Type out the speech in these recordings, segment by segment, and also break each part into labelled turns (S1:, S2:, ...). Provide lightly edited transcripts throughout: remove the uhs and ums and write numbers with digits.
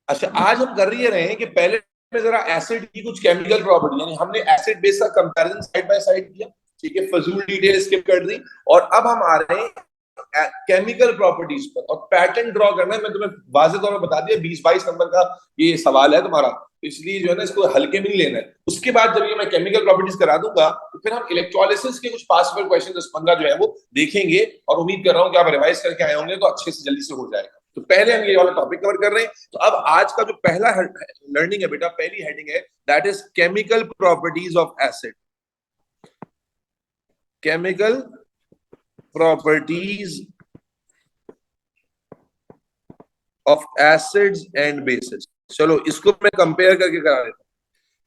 S1: अच्छा, आज हम कर रहे हैं कि पहले में जरा एसिड की कुछ केमिकल प्रॉपर्टी, यानी हमने एसिड बेस का कंपैरिजन साइड बाय साइड किया, ठीक है, फजूल डिटेल स्किप कर दी। और अब हम आ रहे हैं केमिकल प्रॉपर्टीज पर, और पैटर्न ड्रॉ करना है। मैं तुम्हें वाज़ेह तौर पर बता दिया, 20-22 नंबर का ये सवाल है तुम्हारा, इसलिए जो है ना इसको हल्के में नहीं लेना है। उसके बाद जब ये मैं केमिकल प्रॉपर्टीज करा दूंगा तो फिर हम इलेक्ट्रोलिसिस के कुछ पास पेपर क्वेश्चन 10-15 जो है वो देखेंगे, और उम्मीद कर रहा हूँ कि आप रिवाइज करके आए होंगे तो अच्छे से जल्दी से हो जाएगा। तो पहले हम ये वाला टॉपिक कवर कर रहे हैं। तो अब आज का जो पहला लर्निंग है बेटा, पहली हेडिंग है, that is chemical properties of acid. Chemical properties of acids and bases. चलो इसको मैं कंपेयर करके करा देता हूं।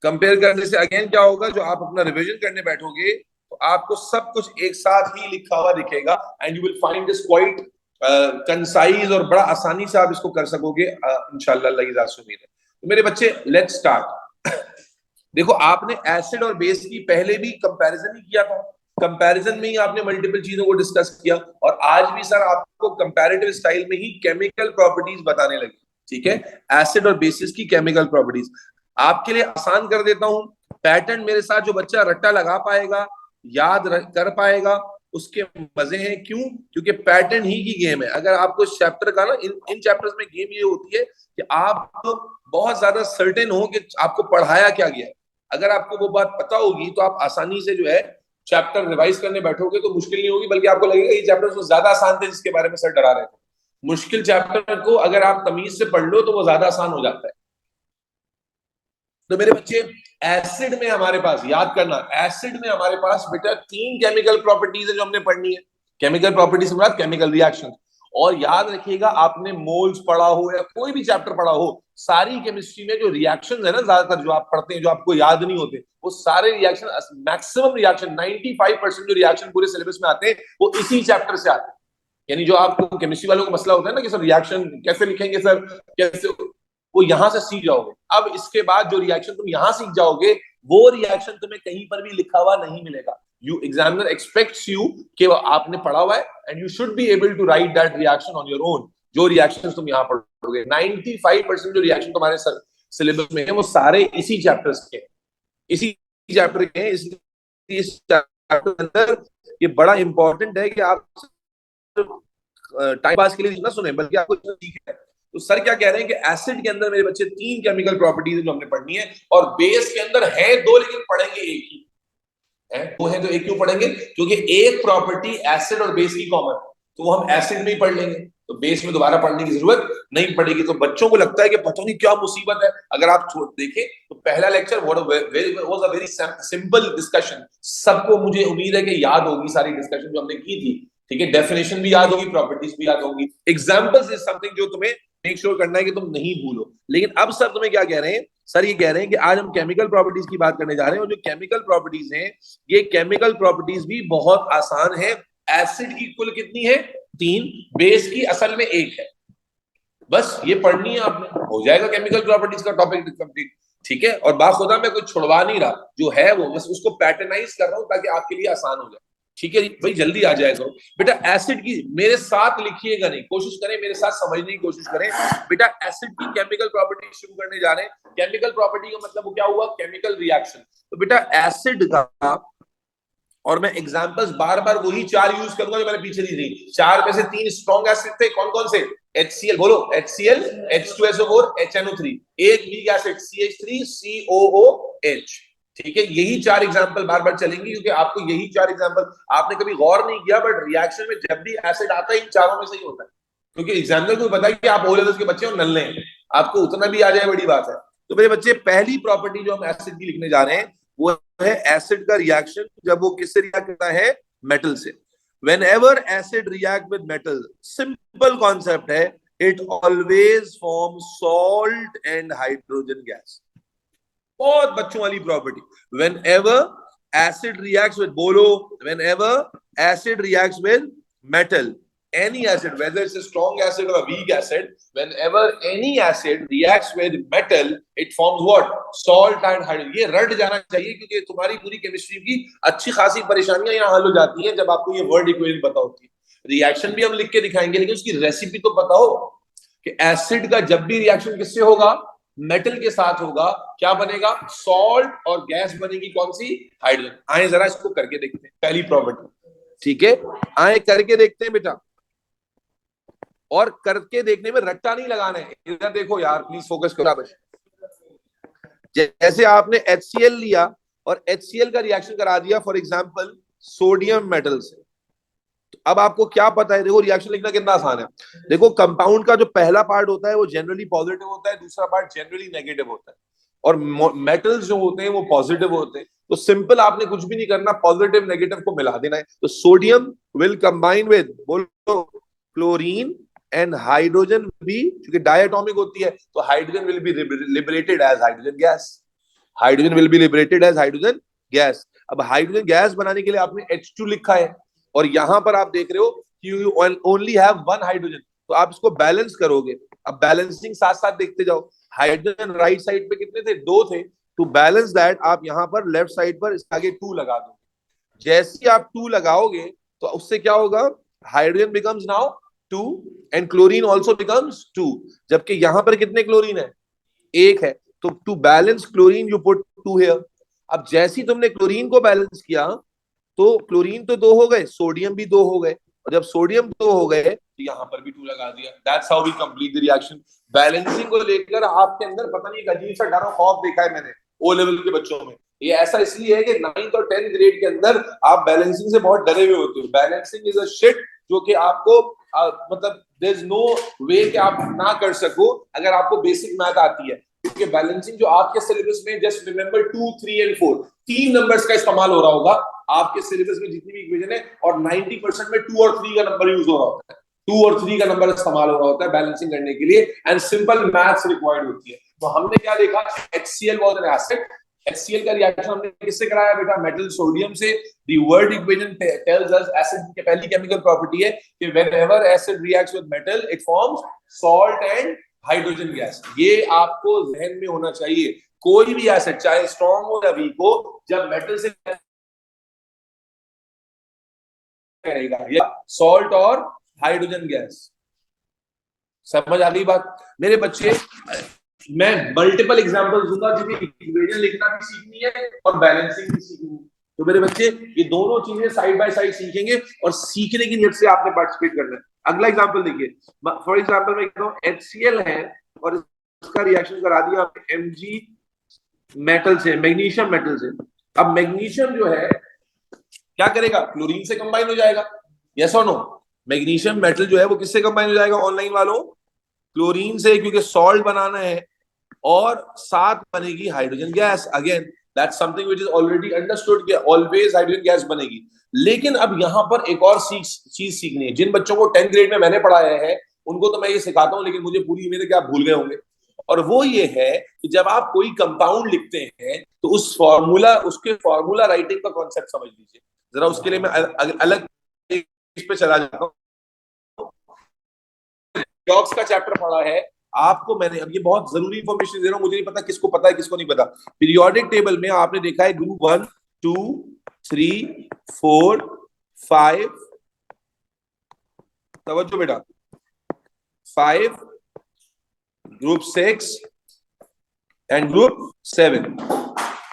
S1: कंपेयर करने से अगेन क्या होगा, जो आप अपना रिवीजन करने बैठोगे तो आपको सब कुछ एक साथ ही लिखा हुआ दिखेगा, and you will find this quite concise, और बड़ा आसानी से आप इसको कर सकोगे इंशाल्लाह। उम्मीद है। तो मेरे बच्चे, लेट्स स्टार्ट। देखो, आपने एसिड और बेस की पहले भी कंपैरिजन ही किया था, कंपैरिजन में ही आपने मल्टीपल चीजों को डिस्कस किया, और आज भी सर आपको कंपैरेटिव स्टाइल में ही केमिकल प्रॉपर्टीज बताने लगे, ठीक है, एसिड और बेसिस की केमिकल प्रॉपर्टीज। आपके लिए आसान कर देता हूं, पैटर्न मेरे साथ जो बच्चा रट्टा लगा पाएगा, याद कर पाएगा, उसके मजे हैं। क्यों? क्योंकि पैटर्न ही की गेम है। अगर आपको चैप्टर का ना, इन चैप्टर्स में गेम ये होती है कि आप बहुत ज्यादा सर्टेन हो कि आपको पढ़ाया क्या गया है। अगर आपको वो बात पता होगी तो आप आसानी से जो है चैप्टर रिवाइज करने बैठोगे तो मुश्किल नहीं होगी, बल्कि आपको लगेगा ये चैप्टर तो ज्यादा आसान थे जिसके बारे में सर डरा रहे थे। मुश्किल चैप्टर को अगर आप तमीज से पढ़ लो तो वो ज्यादा आसान हो जाता है। तो मेरे बच्चे, एसिड में हमारे पास, याद करना, एसिड में हमारे पास बेटा 3 केमिकल प्रॉपर्टीज है जो हमने पढ़नी है। केमिकल प्रॉपर्टीज के बाद केमिकल रिएक्शन। और याद रखिएगा, आपने मोल्स पढ़ा हो या कोई भी चैप्टर पढ़ा हो, सारी केमिस्ट्री में जो रिएक्शंस है ना, ज्यादातर जो आप पढ़ते हैं जो आपको याद नहीं होते, वो सारे रिएक्शन, मैक्सिमम रिएक्शन 95% जो रिएक्शन पूरे सिलेबस में आते हैं वो इसी चैप्टर से आते हैं। यानी जो आपको केमिस्ट्री वालों को मसला होता है ना कि सर रिएक्शन कैसे लिखेंगे सर, कैसे, वो यहां से सीख जाओगे। अब इसके बाद जो रिएक्शन तुम यहां सीख जाओगे, वो रिएक्शन तुम्हें कहीं पर भी लिखा हुआ नहीं मिलेगा। यू एग्जामिनर एक्सपेक्ट्स यू कि आपने पढ़ा हुआ है, and you should be able to write that reaction on your own. जो रिएक्शन तुम यहाँ पढ़ोगे, 95% जो रिएक्शन तुम्हारे सिलेबस में है वो सारे इसी चैप्टर्स के, इसी चैप्टर के हैं। इसलिए इस चैप्टर के अंदर ये बड़ा इंपॉर्टेंट है कि आप टाइम पास के लिए ना सुने, बल्कि आपको सीखना है। तो सर क्या कह रहे हैं कि एसिड के अंदर मेरे बच्चे 3 केमिकल प्रॉपर्टीज जो हमने पढ़नी है, और बेस के अंदर है 2, लेकिन पढ़ेंगे एक ही है। 2 है तो एक क्यों पढ़ेंगे? क्योंकि एक प्रॉपर्टी एसिड और बेस की कॉमन, तो वो हम एसिड में ही पढ़ लेंगे, तो बेस में दोबारा पढ़ने की जरूरत नहीं पड़ेगी। तो बच्चों को लगता है कि पता नहीं क्या मुसीबत है। अगर आप देखें तो पहला lecture was a very simple discussion. सबको मुझे उम्मीद है कि याद होगी सारी डिस्कशन जो हमने की थी, ठीक है, डेफिनेशन भी याद होगी, प्रॉपर्टीज भी याद होंगी। एग्जांपल्स इज समथिंग जो तुम्हें मेक श्योर करना है कि तुम नहीं भूलो। लेकिन अब सर तुम्हें क्या कह रहे हैं? सर ये कह रहे हैं कि आज हम केमिकल प्रॉपर्टीज की बात करने जा रहे हैं, और जो केमिकल प्रॉपर्टीज हैं, ये केमिकल प्रॉपर्टीज भी बहुत आसान है। एसिड की कुल कितनी है? 3, बेस की असल में 1 है। बस ये पढ़नी है आपने, हो जाएगा केमिकल प्रॉपर्टीज का टॉपिक कंप्लीट, ठीक है। और बाखुदा मैं कुछ छुड़वा नहीं रहा, जो है वो बस उसको पैटर्नाइज कर रहा हूं ताकि आपके लिए आसान हो जाए, ठीक है भाई, जल्दी आ जाएगा बेटा। एसिड की मेरे साथ लिखिएगा नहीं, कोशिश करें मेरे साथ समझने की कोशिश करें बेटा। एसिड की केमिकल प्रॉपर्टी शुरू करने जा रहे हैं। केमिकल प्रॉपर्टी का मतलब वो क्या हुआ? Chemical reaction. तो बेटा एसिड का, और मैं एग्जांपल्स बार बार वही 4 यूज करूंगा जो मैंने पीछे दी थी। 4 में से 3 स्ट्रॉन्ग एसिड थे, कौन कौन से? HCl, बोलो, HCl, H2SO4, HNO3। एक वीक एसिड CH3 COOH, ठीक है। यही 4 एग्जांपल बार बार चलेंगी, क्योंकि आपको यही 4 एग्जांपल, आपने कभी गौर नहीं किया, बट रिएक्शन में जब भी एसिड आता है इन चारों में से ही होता है। क्योंकि एग्जामिनर को पता है कि आप ओ लेवल्स के बच्चे हो, नल्ले हैं, आपको उतना भी आ जाए बड़ी बात है। तो मेरे बच्चे, पहली प्रॉपर्टी जो हम एसिड की लिखने जा रहे हैं वो है एसिड का रिएक्शन जब वो किससे रिएक्ट करता है? मेटल से। whenever acid react with metal, simple concept है, it always forms salt and hydrogen gas। बहुत बच्चों वाली property. whenever acid reacts with, बोलो, whenever acid reacts with metal, any acid, whether it's a strong acid or a weak acid, whenever any acid reacts with metal, it forms what? Salt and hydrogen। ये रट जाना चाहिए, क्योंकि तुम्हारी पूरी chemistry की अच्छी खासी परेशानियां यहाँ हल हो जाती हैं जब आपको ये वर्ड इक्वेशन पता होती है। रिएक्शन भी हम लिख के दिखाएंगे, लेकिन उसकी रेसिपी तो पता हो। कि एसिड का जब भी रिएक्शन किससे होगा, मेटल के साथ होगा, क्या बनेगा, सॉल्ट और गैस बनेगी कौन सी, हाइड्रोजन। आए जरा इसको करके देखते हैं, पहली प्रॉपर्टी, ठीक है, आए करके देखते हैं बेटा। और करके देखने में रट्टा नहीं लगाना है, इधर देखो यार, प्लीज फोकस करो। जैसे आपने HCl लिया और HCl का रिएक्शन करा दिया फॉर एग्जांपल सोडियम मेटल से, तो अब आपको क्या पता है, देखो रिएक्शन लिखना कितना आसान है। देखो कंपाउंड का जो पहला पार्ट होता है वो जनरली पॉजिटिव होता है, दूसरा पार्ट जनरली नेगेटिव होता है, और मेटल्स जो होते हैं वो पॉजिटिव होते हैं। तो सिंपल, आपने कुछ भी नहीं करना, पॉजिटिव नेगेटिव को मिला देना है। तो सोडियम विल कंबाइन विद, बोलो, क्लोरीन एंड हाइड्रोजन भी, क्योंकि डायटोमिक होती है, तो hydrogen will be liberated as hydrogen gas. Hydrogen will be liberated as hydrogen gas. अब हाइड्रोजन गैस बनाने के लिए आपने H2 लिखा है, और यहां पर आप देख रहे हो कि you only have one hydrogen, तो आप इसको बैलेंस करोगे। अब बैलेंसिंग साथ साथ देखते जाओ, हाइड्रोजन राइट साइड पे कितने थे, 2 थे। टू बैलेंस दैट आप यहां पर लेफ्ट साइड पर इसके आगे 2 लगा दो। जैसे ही आप 2 लगाओगे तो उससे क्या होगा, hydrogen becomes now 2 and chlorine also becomes 2, जबकि यहां पर कितने क्लोरीन है, 1 है। तो to balance chlorine you put 2 here. अब जैसे ही तुमने क्लोरीन को बैलेंस किया, तो क्लोरीन तो 2 हो गए, सोडियम भी 2 हो गए, और जब सोडियम 2 हो गए तो यहां पर भी 2 लगा दिया। That's how we complete the reaction. Balancing को लेकर आपके अंदर पता नहीं, एक अजीब सा डर और खौफ देखा है मैंने ओ लेवल के बच्चों में। ये ऐसा इसलिए है कि 9th और 10th ग्रेड के अंदर आप बैलेंसिंग से बहुत डरे हुए होते हो। बैलेंसिंग इज अ शिट जो कि आपको मतलब देयर इज नो वे कि आप ना कर सको अगर आपको बेसिक मैथ आती है, क्योंकि बैलेंसिंग जो आपके सिलेबस में, जस्ट रिमेंबर 2, 3 एंड 4, 3 नंबर्स का इस्तेमाल हो रहा होगा आपके सिलेबस में जितनी भी इक्वेशन है, और 90% में 2 और 3 का नंबर यूज हो रहा होता है। 2 और 3 का नंबर इस्तेमाल हो रहा होता है बैलेंसिंग करने के लिए, एंड सिंपल मैथ्स रिक्वायर्ड होती है। तो हमने क्या देखा, HCl was an acid. HCl का रिएक्शन हमने किससे कराया बेटा, मेटल सोडियम से। The word equation tells us, acid की पहली केमिकल प्रॉपर्टी है कि whenever acid reacts with metal it forms salt and hydrogen gas. ये आपको जहन में होना चाहिए। कोई भी एसिड चाहे स्ट्रॉन्ग हो या वीक हो, जब मेटल से करेगा या सॉल्ट और हाइड्रोजन गैस। समझ आ गई बात मेरे बच्चे? मैं मल्टीपल एग्जांपल दूंगा क्योंकि इक्वेशन लिखना भी सीखनी है और बैलेंसिंग भी सीखनी है। तो मेरे बच्चे ये दोनों चीजें साइड बाय साइड सीखेंगे, और सीखने की नीयत से आपने पार्टिसिपेट करना है। अगला एग्जांपल देखिए, फॉर एग्जांपल मैं कहता हूं HCl है और इसका रिएक्शन करा दिया Mg मेटल से, मैग्नीशियम मेटल से। अब मैग्नीशियम जो है क्या करेगा, क्लोरीन से कंबाइन हो जाएगा, यस और नो? मैग्नीशियम मेटल जो है वो किससे कंबाइन हो जाएगा ऑनलाइन वालों, क्लोरीन से, क्योंकि सॉल्ट बनाना है, और साथ बनेगी hydrogen gas. Again that's something which is already understood कि ऑलवेज हाइड्रोजन गैस बनेगी। लेकिन अब यहां पर एक और चीज सीखनी है। जिन बच्चों को 10th ग्रेड में मैंने पढ़ाया है उनको तो मैं ये सिखाता हूं, लेकिन मुझे पूरी उम्मीद है कि आप भूल गए होंगे। और वो ये है कि जब आप कोई कंपाउंड लिखते हैं तो उस फॉर्मूला, उसके फॉर्मूला राइटिंग का कॉन्सेप्ट समझ लीजिए जरा। उसके लिए मैं अलग पे चला जाता हूँ। डॉग्स का चैप्टर पढ़ा है आपको मैंने, अब ये बहुत जरूरी इंफॉर्मेशन दे रहा हूं, मुझे नहीं पता किसको पता है किसको नहीं पता। पीरियोडिक टेबल में आपने देखा है ग्रुप 1, 2, 3, 4, 5, तवज्जो बेटा, 5, ग्रुप 6 एंड ग्रुप 7।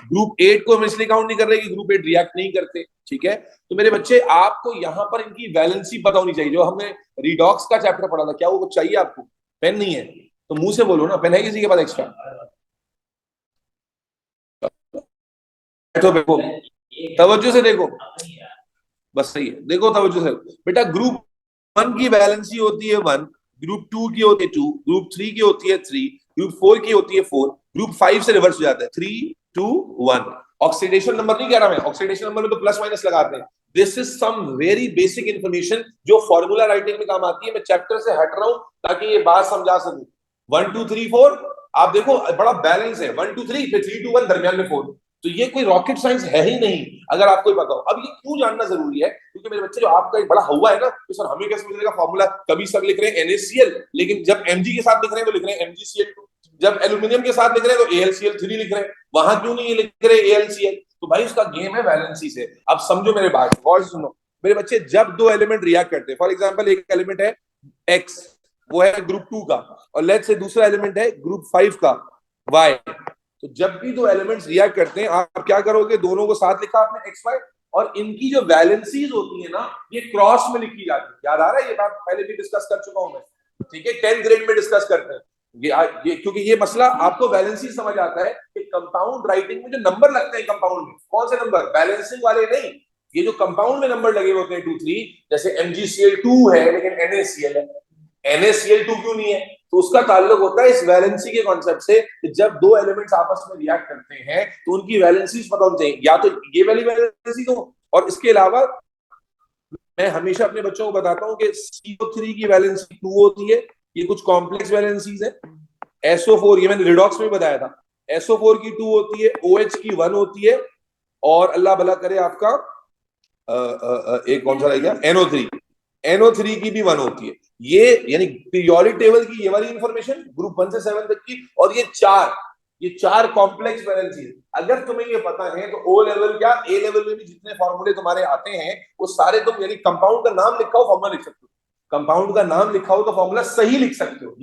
S1: ग्रुप 8 को हम इसलिए काउंट नहीं कर रहे कि ग्रुप 8 रिएक्ट नहीं करते, ठीक है? तो मेरे बच्चे आपको यहां पर इनकी वैलेंसी पता होनी चाहिए। जो हमने रिडॉक्स का चैप्टर पढ़ा था, क्या वो चाहिए आपको? पेन नहीं है तो मुंह से बोलो ना, पेन है किसी के पास एक्स्ट्रा? बैठो देखो, तवज्जो से देखो, बस सही है, देखो तवज्जो से बेटा। ग्रुप 1 की वैलेंसी होती है 1, ग्रुप 2 की होती है 2, ग्रुप 3 की होती है 3, ग्रुप 4 की होती है 4, ग्रुप 5 से रिवर्स हो जाता है 3, 2, 1। ऑक्सीडेशन नंबर नहीं कह रहा मैं, ऑक्सीडेशन नंबर में तो प्लस माइनस लगाते हैं। This is some very basic information जो फॉर्मूला राइटिंग में काम आती है। मैं चैप्टर से हट रहा हूं ताकि ये बात समझा सकूं। 1, 2, 3, 4 आप देखो बड़ा बैलेंस है, 1, 2, 3 फिर 3, 2, 1 दरमियान में 4। तो ये कोई रॉकेट साइंस है ही नहीं अगर आपको पता हो। अब ये क्यों जानना जरूरी है, क्योंकि मेरे बच्चे जो आपका एक बड़ा हुआ है ना, तो सर हमें कैसे मिलेगा फॉर्मूला? कभी सब लिख रहे हैं NaCl, लेकिन जब Mg के साथ लिख रहे हैं तो लिख रहे हैं MgCl2, जब एल्यूमिनियम के साथ लिख रहे हैं तो AlCl3 लिख रहे हैं, वहां क्यों नहीं लिख रहे AlCl? तो भाई उसका गेम है वैलेंसी से। अब समझो मेरे बात, गौर से सुनो मेरे बच्चे। जब दो एलिमेंट रिएक्ट करते हैं, फॉर एग्जाम्पल एक एलिमेंट है X, वो है ग्रुप 2 का, और लेट्स से दूसरा एलिमेंट है ग्रुप 5 का वाई। तो जब भी दो एलिमेंट्स रिएक्ट करते हैं आप क्या करोगे, दोनों को साथ लिखा आपने एक्स वाई, और इनकी जो वैलेंसीज होती है ना ये क्रॉस में लिखी जाती है। याद आ रहा है, ये बात पहले भी डिस्कस कर चुका हूं मैं, ठीक है, 10th ग्रेड में डिस्कस करते हैं क्योंकि ये मसला आपको बैलेंसिंग समझ आता है कि कंपाउंड राइटिंग में जो नंबर लगते हैं कंपाउंड में, कौन से नंबर, बैलेंसिंग वाले नहीं, ये जो कंपाउंड में नंबर लगे होते हैं 2 3, जैसे MgCl2 है लेकिन NaCl है, NaCl2 क्यों नहीं है, तो उसका ताल्लुक होता है इस वैलेंसी के कॉन्सेप्ट से कि जब दो एलिमेंट्स आपस में रिएक्ट करते हैं तो उनकी वैलेंसीज पता होनी चाहिए, या तो ये वाली वैलेंसी हो, और इसके अलावा मैं हमेशा अपने बच्चों को बताता हूं कि CO3 की वैलेंसी 2 होती है, ये कुछ कॉम्प्लेक्स वैलेंसीज है। SO4 ये मैंने रिडॉक्स में बताया था, SO4 की 2 होती है, OH की 1 होती है, और अल्लाह भला करे आपका एक कौन सा रह गया, NO3 की भी 1 होती है। ये यानी पीरियोडिक टेबल की ये वाली इंफॉर्मेशन ग्रुप 1 से 7 तक की, और ये चार कॉम्प्लेक्स वैलेंसीज, अगर तुम्हें ये पता है तो ओ लेवल क्या ए लेवल में भी जितने फॉर्मूले तुम्हारे आते हैं वो सारे तुम, यानी कंपाउंड का नाम लिखा हो फॉर्मूला लिख सकते हो, कंपाउंड का नाम लिखा हो तो फॉर्मूला सही लिख सकते हो,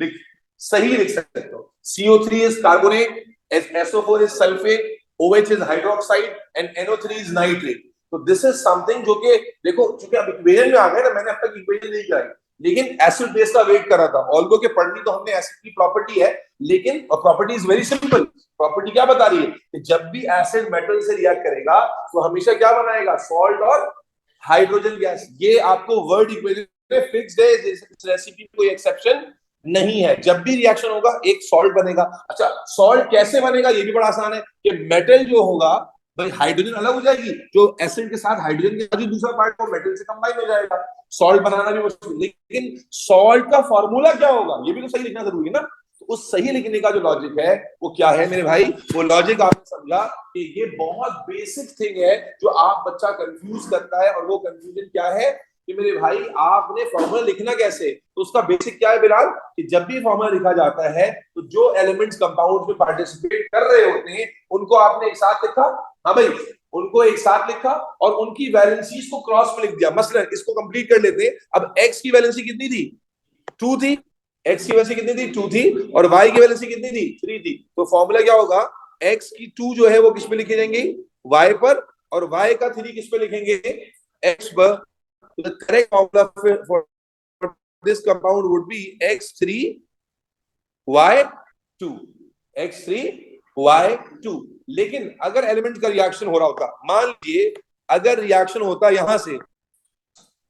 S1: सही लिख सकते हो। CO3 is carbonate, SO4 is sulphate, OH is hydroxide and NO3 is nitrate. तो दिस इज समथिंग जो कि देखो, चूंकि अब इक्वेशन में आ गए ना, मैंने अब तक इक्वेशन नहीं कराई, लेकिन एसिड बेस का वेट करा था, ऑल्दो के पढ़नी तो हमने एसिड की प्रॉपर्टी है, लेकिन property is very simple. Property क्या बता रही है कि जब भी एसिड मेटल से रिएक्ट करेगा तो हमेशा क्या बनाएगा, सॉल्ट और हाइड्रोजन गैस। ये आपको वर्ड इक्वेशन में फिक्स्ड है, इस रेसिपी में कोई एक्सेप्शन नहीं है। जब भी रिएक्शन होगा एक सॉल्ट बनेगा। अच्छा, सॉल्ट कैसे बनेगा ये भी बड़ा आसान है कि मेटल जो होगा भाई, हाइड्रोजन अलग हो जाएगी, जो एसिड के साथ हाइड्रोजन के साथ दूसरा पार्ट वो मेटल से कंबाइन हो जाएगा, सॉल्ट बनाना भी मुश्किल। लेकिन सॉल्ट का फॉर्मूला क्या होगा ये भी तो सही लिखना जरूरी है ना। तो उस सही लिखने का जो लॉजिक है वो क्या है मेरे भाई, वो लॉजिक आपने समझा कि ये बहुत बेसिक थिंग है जो आप बच्चा कंफ्यूज करता है, और वो कंफ्यूजन क्या है कि मेरे भाई आपने फॉर्मूला लिखना कैसे, तो उसका बेसिक क्या है बिलाल, कि जब भी फॉर्मूला लिखा जाता है तो जो एलिमेंट्स कंपाउंड में पार्टिसिपेट कर रहे होते हैं उनको आपने एक साथ लिखा, हाँ भाई, उनको एक साथ लिखा और उनकी वैलेंसीज को क्रॉस में लिख दिया। मसलन इसको कंप्लीट कर लेते हैं। अब एक्स की वैलेंसी कितनी थी, 2 थी, एक्स की वैलेंसी कितनी थी, 2 थी, और वाई की वैलेंसी कितनी थी, 3 थी। तो फॉर्मूला क्या होगा, एक्स की 2 जो है वो किस पे लिखी जाएंगी, वाई पर, और वाई का 3 किस पे लिखेंगे, एक्स पर। तो the correct formula for this compound would be X3Y2, X3Y2। लेकिन अगर एलिमेंट का रिएक्शन हो रहा होता, मान लीजिए अगर रिएक्शन होता यहां से,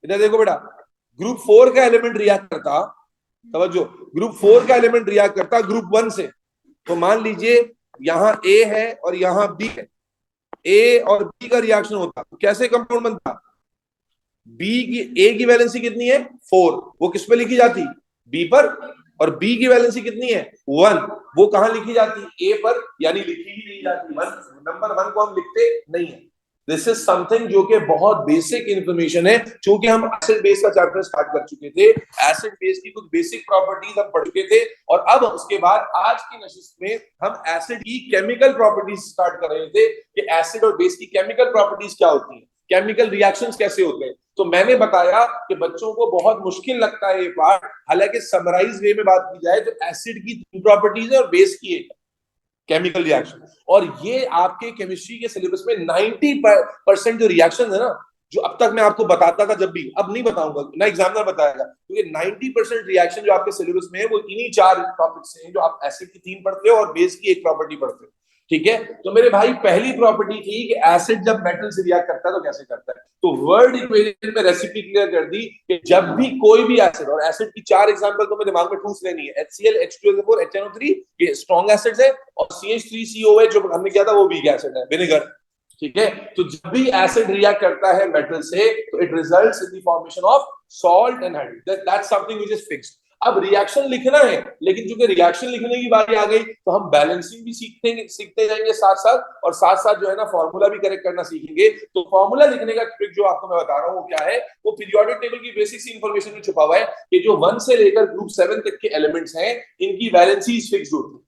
S1: इधर देखो बेटा, ग्रुप 4 का एलिमेंट रिएक्ट करता, समझो, ग्रुप 4 का एलिमेंट रिएक्ट करता ग्रुप 1 से, तो मान लीजिए यहां ए है और यहां बी है, ए और बी का रिएक्शन होता तो कैसे कंपाउंड बनता, ए की वैलेंसी कितनी है 4, वो किस पे लिखी जाती, बी पर, और बी की वैलेंसी कितनी है 1, वो कहां लिखी जाती, ए पर, यानी लिखी ही नहीं जाती, नंबर 1 को हम लिखते नहीं है। दिस इज समथिंग जो कि बहुत बेसिक इंफॉर्मेशन है, क्योंकि हम एसिड बेस का चैप्टर स्टार्ट कर चुके थे, एसिड बेस की कुछ बेसिक प्रॉपर्टीज हम पढ़ चुके थे, और अब उसके बाद आज की नशिस्त में हम एसिड की केमिकल प्रॉपर्टीज स्टार्ट कर रहे थे कि एसिड और बेस की केमिकल प्रॉपर्टीज क्या होती है, केमिकल रिएक्शंस कैसे होते हैं। तो मैंने बताया कि बच्चों को बहुत मुश्किल लगता है ये पार्ट, हालांकि समराइज वे में बात की जाए तो एसिड की 3 प्रॉपर्टीज है और बेस की एक केमिकल रिएक्शन, और ये आपके केमिस्ट्री के सिलेबस में 90% जो रिएक्शन है ना, जो अब तक मैं आपको बताता था, जब भी अब नहीं बताऊंगा ना, एग्जामिनर बताएगा, क्योंकि 90% रिएक्शन जो आपके सिलेबस में है वो इन्हीं 4 टॉपिक्स हैं, जो आप एसिड की 3 पढ़ते हो और बेस की एक प्रॉपर्टी पढ़ते हो, ठीक है। तो मेरे भाई पहली प्रॉपर्टी थी कि एसिड जब मेटल से रिएक्ट करता है तो कैसे करता है, तो वर्ड इक्वेशन में रेसिपी क्लियर कर दी कि जब भी कोई भी एसिड, और एसिड की 4 एग्जांपल तो मेरे दिमाग में ठूस लेनी है, HCl, H2SO4, HNO3, ये स्ट्रॉन्ग एसिड्स है, और CH3COH जो हमने किया था वो वीक एसिड है, विनेगर, ठीक है। तो जब भी एसिड रिएक्ट करता है मेटल से तो it results in the formation of salt and hydrogen, that's something which is fixed. अब रिएक्शन लिखना है, लेकिन चूंकि रिएक्शन लिखने की बारी आ गई तो हम बैलेंसिंग भी सीखते जाएंगे साथ साथ, और साथ साथ जो है ना फॉर्मूला भी करेक्ट करना सीखेंगे। तो फॉर्मूला लिखने का ट्रिक जो आपको मैं बता रहा हूँ वो क्या है, वो पीरियोडिक टेबल की बेसिक सी इंफॉर्मेशन में छुपा हुआ है कि जो 1 से लेकर ग्रुप 7 तक के एलिमेंट्स हैं इनकी वैलेंसीज फिक्स्ड होती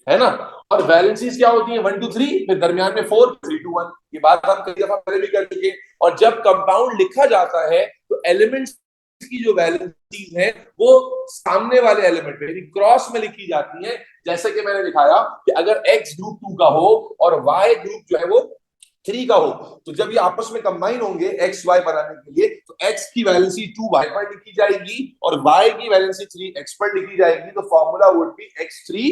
S1: है ना, और वैलेंसीज क्या होती है 1 2 3, फिर दरमियान में 4 3 2 1, ये बात हम कई दफा पहले भी कर चुके। और जब कंपाउंड लिखा जाता है तो एलिमेंट्स की जो वैलेंसीज हैं वो सामने वाले एलिमेंट में क्रॉस में लिखी जाती हैं। जैसे कि मैंने दिखाया कि अगर x ग्रुप 2 का हो और y ग्रुप जो है वो 3 का हो, तो जब ये आपस में कंबाइन होंगे एक्स वाई बनाने के लिए, तो x की वैलेंसी 2 y पर लिखी जाएगी और y की वैलेंसी 3 x पर लिखी जाएगी। तो formula would B x3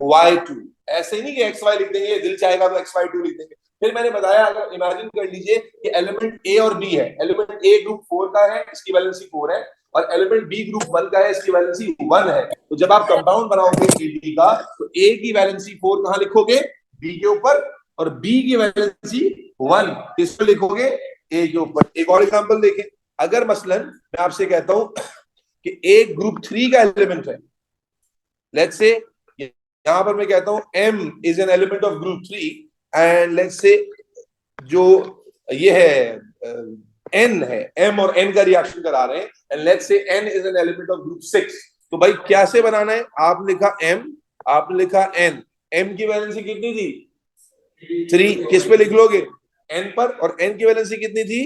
S1: y2। ऐसे ही नहीं कि x y लिख देंगे, दिल चाहेगा तो x y2 लिख देंगे। फिर मैंने बताया, अगर इमेजिन कर लीजिए कि एलिमेंट ए और बी है, एलिमेंट ए ग्रुप 4 का है, इसकी वैलेंसी 4 है, और एलिमेंट बी ग्रुप 1 का है, इसकी वैलेंसी 1 है। तो जब आप कंपाउंड बनाओगे ए बी का, तो ए की वैलेंसी 4 कहां लिखोगे? बी के ऊपर, और बी की वैलेंसी 1 किस पर लिखोगे? ए के ऊपर। एक और एग्जांपल देखें, अगर मसलन मैं आपसे कहता हूं कि ए ग्रुप 3 का एलिमेंट है, लेट्स से यहां पर मैं कहता हूं m is an element of group 3, and let's say जो ये है n है, m और n का रिएक्शन करा रहे हैं, and let's say n is an element of group 6। तो भाई कैसे बनाना है? आपने लिखा m, आपने लिखा n, m की वैलेंसी कितनी थी? 3, किस पे लिख लोगे? n पर, और n की वैलेंसी कितनी थी?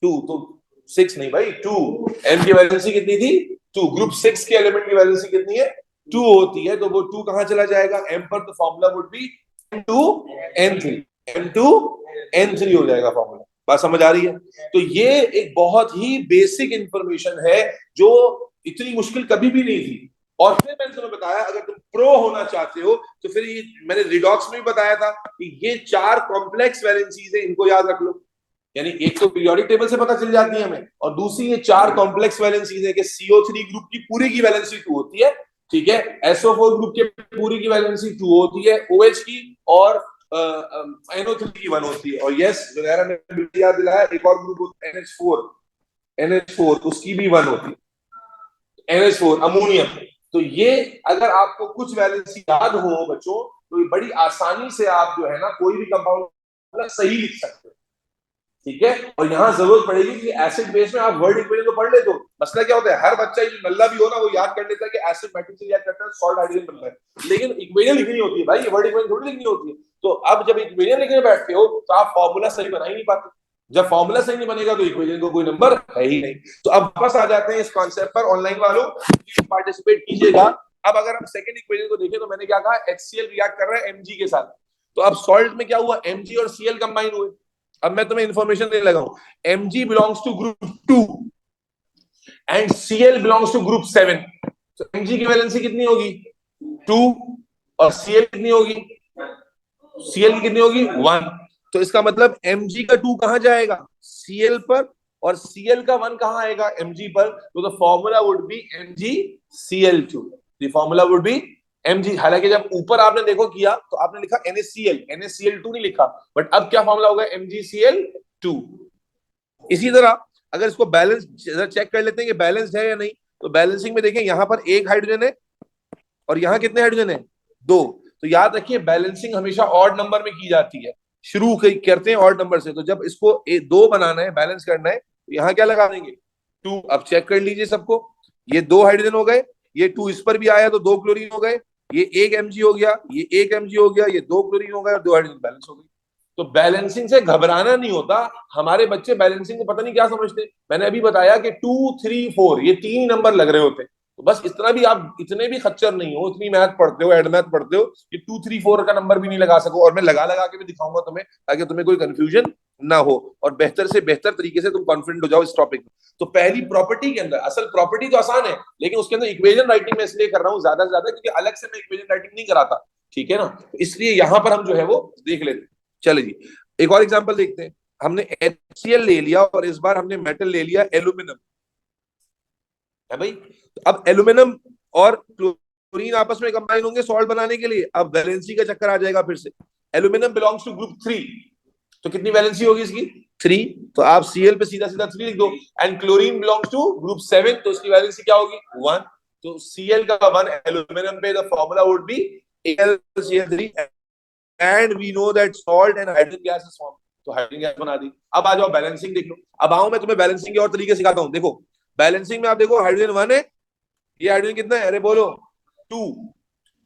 S1: 2, तो 6 नहीं भाई 2, m की वैलेंसी कितनी थी? 2। ग्रुप 6 के एलिमेंट की वैलेंसी कितनी है? 2 होती है, तो वो 2 कहां चला जाएगा? m पर, तो formula would B m2n3, m2n3 हो जाएगा फॉर्मूला। बात समझ आ रही है? तो ये एक बहुत ही बेसिक इंफॉर्मेशन है जो इतनी मुश्किल कभी भी नहीं थी। और फिर मैंने तुम्हें बताया, अगर तुम प्रो होना चाहते हो तो फिर ये मैंने रिडॉक्स में भी बताया था कि ये 4 कॉम्प्लेक्स वैलेंसीज है, इनको याद रख लो। यानी एक तो पीरियोडिक टेबल से पता चल जाती है हमें, और दूसरी ये 4 कॉम्प्लेक्स वैलेंसीज है कि CO3 ग्रुप की पूरी की वैलेंसी 2 होती है, ठीक है, SO4 ग्रुप के पूरी की वैलेंसी 2 होती है, OH की और NO3 की 1 होती है। और यस, वगैरह ने याद दिलाया, एक और ग्रुप होता है NH4, उसकी भी 1 होती है, NH4 अमोनियम। तो ये अगर आपको कुछ वैलेंसी याद हो बच्चों, तो ये बड़ी आसानी से आप जो है ना कोई भी कंपाउंड सही लिख सकते हो, ठीक है। और यहाँ जरूरत पड़ेगी कि एसिड बेस में आप वर्ड इक्वेशन तो पढ़ ले। तो मसला क्या होता है, हर बच्चा जो नल्ला भी हो ना वो याद कर लेता है कि एसिड मैट्रिक्स से रिएक्ट करता है, सॉल्ट हाइड्रोजन बनता है, लेकिन इक्वेशन लिखनी होती है भाई, ये वर्ड इक्वेशन थोड़ी लिखनी होती है। तो अब जब इक्वेशन लिखने बैठते हो तो आप फॉर्मूला सही बना ही नहीं पाते। जब फॉर्मूला सही नहीं बनेगा तो इक्वेशन को कोई नंबर है ही नहीं। तो अब वापस आ जाते हैं इस कॉन्सेप्ट पर। ऑनलाइन वालों पार्टिसिपेट कीजिएगा। अब अगर हम सेकंड इक्वेशन को देखें, तो मैंने क्या कहा, HCl रिएक्ट कर रहा है Mg के साथ। तो अब सॉल्ट में क्या हुआ, Mg और Cl कंबाइन हुए। अब मैं तुम्हें इंफॉर्मेशन देने लगा हूं, Mg belongs to group 2 and Cl belongs to group 7। तो Mg की वैलेंसी कितनी होगी? 2, और Cl कितनी होगी? Cl की कितनी होगी? 1। तो इसका मतलब Mg का 2 कहां जाएगा? Cl पर, और Cl का 1 कहां आएगा? Mg पर। तो the formula would B MgCl2। The formula would B Mg। हालांकि जब ऊपर आपने देखो किया तो आपने लिखा NaCl2 नहीं लिखा, बट अब क्या फॉर्मूला होगा? MgCl2। इसी तरह अगर इसको बैलेंस चेक कर लेते हैं कि बैलेंस्ड है या नहीं, तो बैलेंसिंग में देखें, यहां पर एक हाइड्रोजन है और यहां कितने हाइड्रोजन है? 2। तो याद रखिए बैलेंसिंग हमेशा ऑड नंबर में की जाती है, शुरू करते हैं ऑड नंबर से। तो जब इसको 2 बनाना है, बैलेंस करना है, तो यहाँ क्या लगा देंगे? 2। अब चेक कर लीजिए सबको, ये 2 हाइड्रोजन हो गए, ये 2 इस पर भी आया तो 2 क्लोरीन हो गए, ये 1 Mg हो गया, ये 1 Mg हो गया, ये 2 क्लोरीन हो गए, और 2 हाइड्रोजन बैलेंस हो गई। तो बैलेंसिंग से घबराना नहीं होता। हमारे बच्चे बैलेंसिंग को पता नहीं क्या समझते। मैंने अभी बताया कि 2, 3, 4 ये 3 नंबर लग रहे होते हैं। तो बस इतना भी, आप इतने भी खच्चर नहीं हो, इतनी मैथ पढ़ते हो, एड मैथ पढ़ते हो कि 2, 3, 4 का नंबर भी नहीं लगा सको। और मैं लगा लगा के भी दिखाऊंगा तुम्हें, ताकि तुम्हें कोई कंफ्यूजन ना हो और बेहतर से बेहतर तरीके से तुम कॉन्फिडेंट हो जाओ इस टॉपिक में। तो पहली प्रॉपर्टी के अंदर, असल प्रॉपर्टी तो आसान है, लेकिन उसके अंदर इक्वेशन राइटिंग में इसलिए कर रहा हूँ ज्यादा से ज्यादा, क्योंकि अलग से मैं इक्वेशन राइटिंग नहीं कराता, ठीक है ना। तो इसलिए यहां पर हम जो है वो देख लेते हैं। चले जी, एक और एग्जांपल देखते हैं। हमने HCl ले लिया और इस बार हमने मेटल ले लिया एल्यूमिनियम, है भाई। अब एल्यूमिनियम और क्लोरीन आपस में कंबाइन होंगे सॉल्ट बनाने के लिए। अब वैलेंसी का चक्कर आ जाएगा फिर से। एल्यूमिनियम बिलोंग्स टू ग्रुप 3, तो कितनी वैलेंसी होगी इसकी? 3। तो आप Cl पे सीधा सीधा 3 लिख दो। And chlorine belongs to group 7, तो इसकी वैलेंसी क्या होगी? 1। तो Cl का 1 एल्यूमिनियम पे, the formula would be AlCl3, and we know that salt and hydrogen gas is form. तो हाइड्रोजन गैस बना दी। अब आ जाओ बैलेंसिंग देख लो। अब आओ मैं तुम्हें बैलेंसिंग के और तरीके सिखाता हूं। देखो बैलेंसिंग में आप देखो, हाइड्रोजन 1 है, ये हाइड्रोजन कितना है? अरे बोलो 2।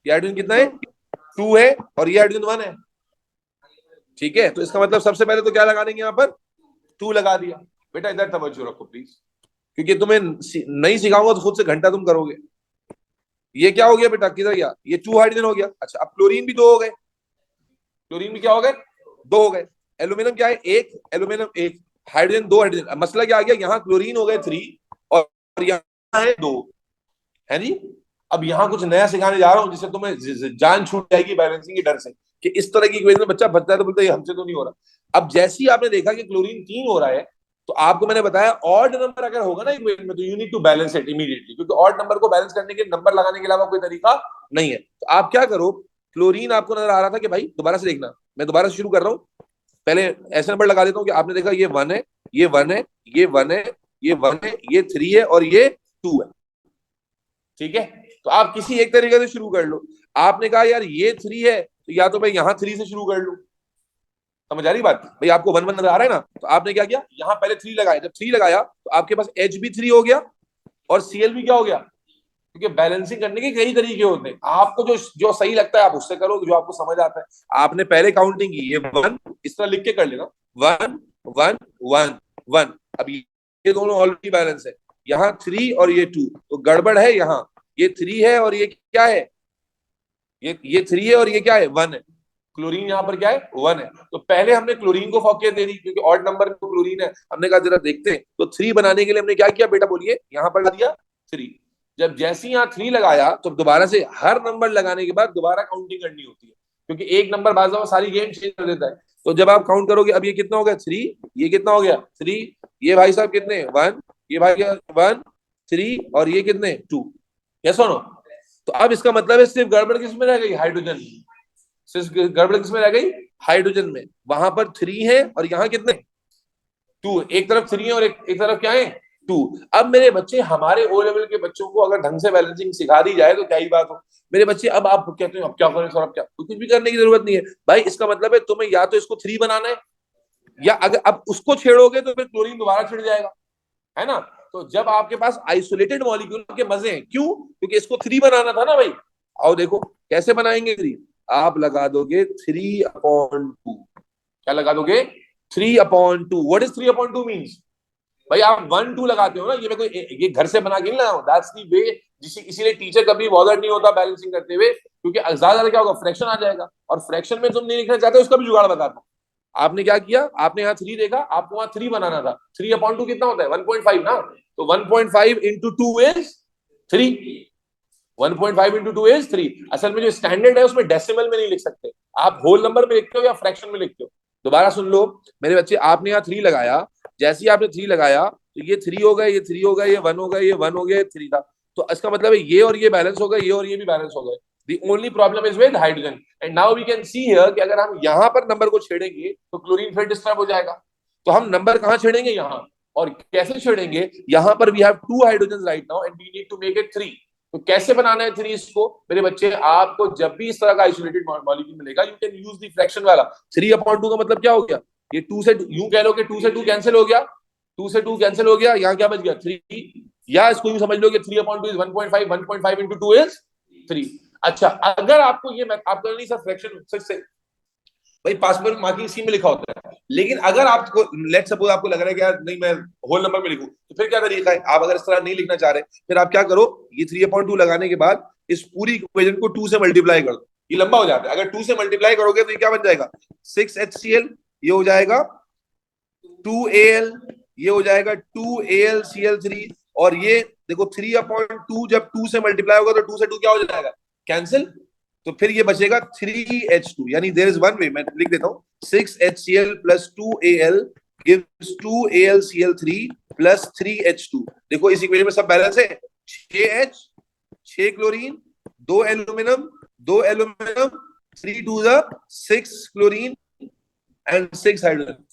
S1: ये हाइड्रोजन कितना है? 2 है, और ये हाइड्रोजन 1 है, ठीक है। तो इसका मतलब सबसे पहले तो क्या लगा देंगे यहाँ पर? 2 लगा दिया। बेटा इधर तवज्जो रखो प्लीज, क्योंकि तुम्हें नहीं सिखाऊंगा तो खुद से घंटा तुम करोगे। ये क्या हो गया बेटा, किधर गया, ये 2 हाइड्रोजन हो गया। अच्छा अब क्लोरीन भी 2 हो गए, क्लोरीन भी क्या हो गए, 2 हो गए। एल्यूमिनियम क्या है, एक, एल्यूमिनियम एक, हाइड्रोजन 2 हाइड्रोजन। अब मसला क्या आ गया, यहाँ क्लोरीन हो गए 3 और यहाँ है 2, है नहीं। अब यहाँ कुछ नया सिखाने जा रहा हूँ जिससे तुम्हें जान छूट जाएगी बैलेंसिंग के डर से, कि इस तरह की इक्वेशन में बच्चा फंसता है तो बोलता है हमसे तो नहीं हो रहा। अब जैसे ही आपने देखा कि क्लोरीन 3 हो रहा है, तो आपको मैंने बताया ऑड नंबर अगर होगा ना इक्वेशन में तो you need to balance it immediately, क्योंकि ऑड नंबर को बैलेंस करने के नंबर लगाने के अलावा कोई तरीका नहीं है। तो आप क्या करो, क्लोरीन आपको नजर आ रहा था कि भाई दोबारा से देखना, मैं दोबारा से शुरू कर रहा हूँ। पहले ऐसा नंबर लगा देता हूँ कि आपने देखा ये 1 है, ये 1 है, ये 1 है, ये 1 है, ये 3 है और ये 2 है। ठीक है, तो आप किसी एक तरीके से शुरू कर लो। आपने कहा यार ये 3 है तो या तो मैं यहाँ 3 से शुरू कर लूं। समझ आ रही बात भाई, आपको 1 1 नजर आ रहा है ना। तो आपने क्या किया, यहाँ पहले 3 लगाया, जब 3 लगाया तो आपके पास एच भी 3 हो गया और सीएल भी क्या हो गया, क्योंकि बैलेंसिंग करने के कई तरीके होते हैं। आपको जो जो सही लगता है आप उससे करो, जो आपको समझ आता है। आपने पहले काउंटिंग की, ये 1 इस तरह लिख के कर लेना, 1 1 1 1। अब ये दोनों ऑलरेडी बैलेंस है, यहाँ 3 और ये 2, तो गड़बड़ है यहाँ, ये 3 है और ये क्या है, ये 3 है और ये क्या है, 1 है। क्लोरीन यहाँ पर क्या है, 1 है। तो पहले हमने क्लोरीन को फोकियत दे दी क्योंकि ऑड नंबर में तो क्लोरीन है। हमने कहा जरा देखते हैं, तो 3 बनाने के लिए हमने क्या किया बेटा, बोलिए, यहाँ पर लगा दिया 3। जब जैसे ही यहाँ 3 लगाया तो दोबारा से हर नंबर लगाने के बाद दोबारा काउंटिंग करनी होती है, क्योंकि एक नंबर बाज सारी गेम चेंज कर देता है। तो जब आप काउंट करोगे, अब ये कितना हो गया 3, ये कितना हो गया 3, ये भाई साहब कितने 1, ये भाई 1 3 और ये कितने 2। यस और नो। तो अब इसका मतलब है सिर्फ गड़बड़ किस में रह गई, हाइड्रोजन। सिर्फ गड़बड़ किस में रह गई, हाइड्रोजन में। वहां पर 3 है और यहाँ कितने 2, एक तरफ 3 है और एक तरफ क्या है 2। अब मेरे बच्चे, हमारे ओ लेवल के बच्चों को अगर ढंग से बैलेंसिंग सिखा दी जाए तो क्या ही बात हो। मेरे बच्चे, अब आप कहते हैं अब क्या करें सर, अब क्या, तो कुछ भी करने की जरूरत नहीं है भाई। इसका मतलब है तुम्हें या तो इसको 3 बनाना है, या अगर अब उसको छेड़ोगे तो फिर क्लोरीन दोबारा छिड़ जाएगा, है ना। तो जब आपके पास आइसोलेटेड मॉलिक्यूल के मजे हैं, क्यों, क्योंकि इसको 3 बनाना था ना भाई। आओ देखो कैसे बनाएंगे 3। आप लगा दोगे 3/2। क्या लगा दोगे, 3/2। व्हाट इज 3/2 मीन्स, भाई आप 1 2 लगाते हो ना, ये मैं कोई ये घर से बना के नहीं लगाऊं, दैट्स दी वे। इसीलिए टीचर कभी बॉदर नहीं होता बैलेंसिंग करते हुए, क्योंकि ज्यादा क्या होगा, फ्रैक्शन आ जाएगा, और फ्रैक्शन में तुम नहीं लिखना चाहते उसका भी जुगाड़ बताता हूँ। आपने क्या किया, आपने यहाँ 3 देखा, आपको वहां 3 बनाना था। 3/2 कितना होता है, 1.5 ना। तो 1.5 इंटू 2 इज 3। 1.5 into 2 is 3। असल में जो स्टैंडर्ड है उसमें डेसिमल में नहीं लिख सकते, आप होल नंबर में लिखते हो या फ्रैक्शन में लिखते हो। दोबारा सुन लो मेरे बच्चे, आपने यहाँ 3 लगाया, जैसे ही आपने 3 लगाया तो ये 3 हो गया, ये 3 हो गया, ये 1 हो गया, ये 1 हो गया, ये 3 था। तो इसका मतलब है ये और ये बैलेंस हो गए, ये और ये भी बैलेंस हो गए। The only problem is with hydrogen. And now we can see here कि अगर हम यहाँ पर नंबर को छेड़ेंगे तो क्लोरीन फिर डिस्टर्ब हो जाएगा। तो हम नंबर कहाँ छेड़ेंगे, यहाँ। और कैसे छेड़ेंगे, यहाँ पर we have 2 hydrogen right now and we need to make it 3। तो कैसे बनाना है 3 इसको, मेरे बच्चे, आपको जब भी इस तरह का आइसोलेटेड मॉलिक्यूल मिलेगा, you can use the fraction वाला। 3/2 का मतलब क्या हो गया, ये 2 से, यूं कह लो कि 2 से 2 कैंसिल हो गया, 2 से 2 कैंसिल हो गया, यहाँ क्या बच गया 3। या इसको यूं समझ लो कि 3/2 इज 1.5, 1.5 इंटू 2 इज 3। अच्छा अगर आपको ये आपको नहीं सर फ्रैक्शन से भाई पासवर्ड मार्किंग स्कीम में लिखा होता है, लेकिन अगर आपको लेट सपोज आपको लग रहा है कि यार नहीं मैं होल नंबर में लिखूं, तो फिर क्या तरीका है, आप अगर इस तरह नहीं लिखना चाह रहे, फिर आप क्या करो, ये 3/2 लगाने के बाद इस पूरी इक्वेशन को 2 से मल्टीप्लाई कर दो, ये लंबा हो जाता है। अगर 2 से मल्टीप्लाई करोगे तो ये क्या बन जाएगा, 6HCl, ये हो जाएगा 2Al, ये हो जाएगा 2AlCl3, और ये देखो 3/2 जब 2 से मल्टीप्लाई होगा तो 2 से 2 क्या हो जाएगा, कैंसिल। तो फिर ये बचेगा 3H2, यानी देयर इज वन वे, मैं लिख देता हूँ, 6HCl plus 2Al gives 2AlCl3 plus 3H2। देखो इस इक्वेशन में सब बैलेंस है, 6H, 6 chlorine, 2 aluminium, 2 aluminium, 3 2 6 chlorine and 6 hydrogen.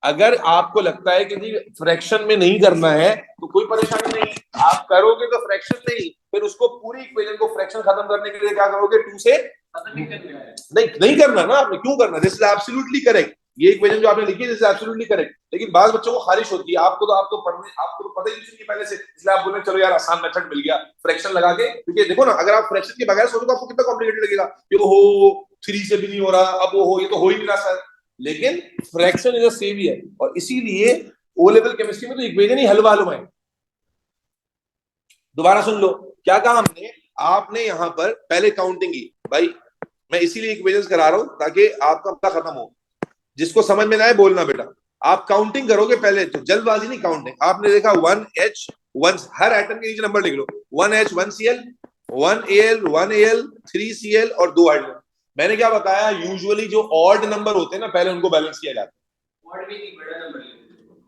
S1: अगर आपको लगता है कि फ्रैक्शन में नहीं करना है तो कोई परेशानी नहीं, आप करोगे तो फ्रैक्शन नहीं, फिर उसको पूरी इक्वेशन को फ्रैक्शन खत्म करने के लिए क्या करोगे, 2 से नहीं करना ना आपने, क्यों करना, दिस इज एब्सोल्युटली करेक्ट। ये इक्वेशन जो आपने लिखी है दिस इज एब्सोल्युटली करेक्ट, लेकिन बाद बच्चों को खारिश होती है, आपको तो पढ़ने, आपको तो पता ही नहीं पहले से, इसलिए आप बोले चलो यार आसान मेथड मिल गया फ्रैक्शन लगा के। क्योंकि देखो ना, अगर आप फ्रैक्शन के बगैर सोचो तो आपको कितना कॉम्प्लिकेटेड लगेगा, कि हो 3 से भी नहीं हो रहा, अब वो हो, ये तो हो ही नहीं रहा सर। लेकिन फ्रैक्शन इज अ सेवियर, और इसीलिए ओ लेवल केमिस्ट्री में तो इक्वेशन ही हलवा हलवा है। दोबारा सुन लो, क्या कहा हमने, आपने यहां पर पहले काउंटिंग की भाई, मैं इसीलिए इक्वेशंस करा रहा हूं ताकि आपका पता खत्म हो, जिसको समझ में ना आए बोलना बेटा। आप काउंटिंग करोगे पहले, तो जल्दबाजी नहीं, काउंटिंग। आपने देखा 1H 1, हर आइटम के नीचे नंबर लिख लो, 1H 1Cl 1Al 1Al 3Cl और 2 हाइड्रोजन। मैंने क्या बताया, यूजुअली जो ऑड नंबर होते हैं ना पहले उनको बैलेंस किया जाता है।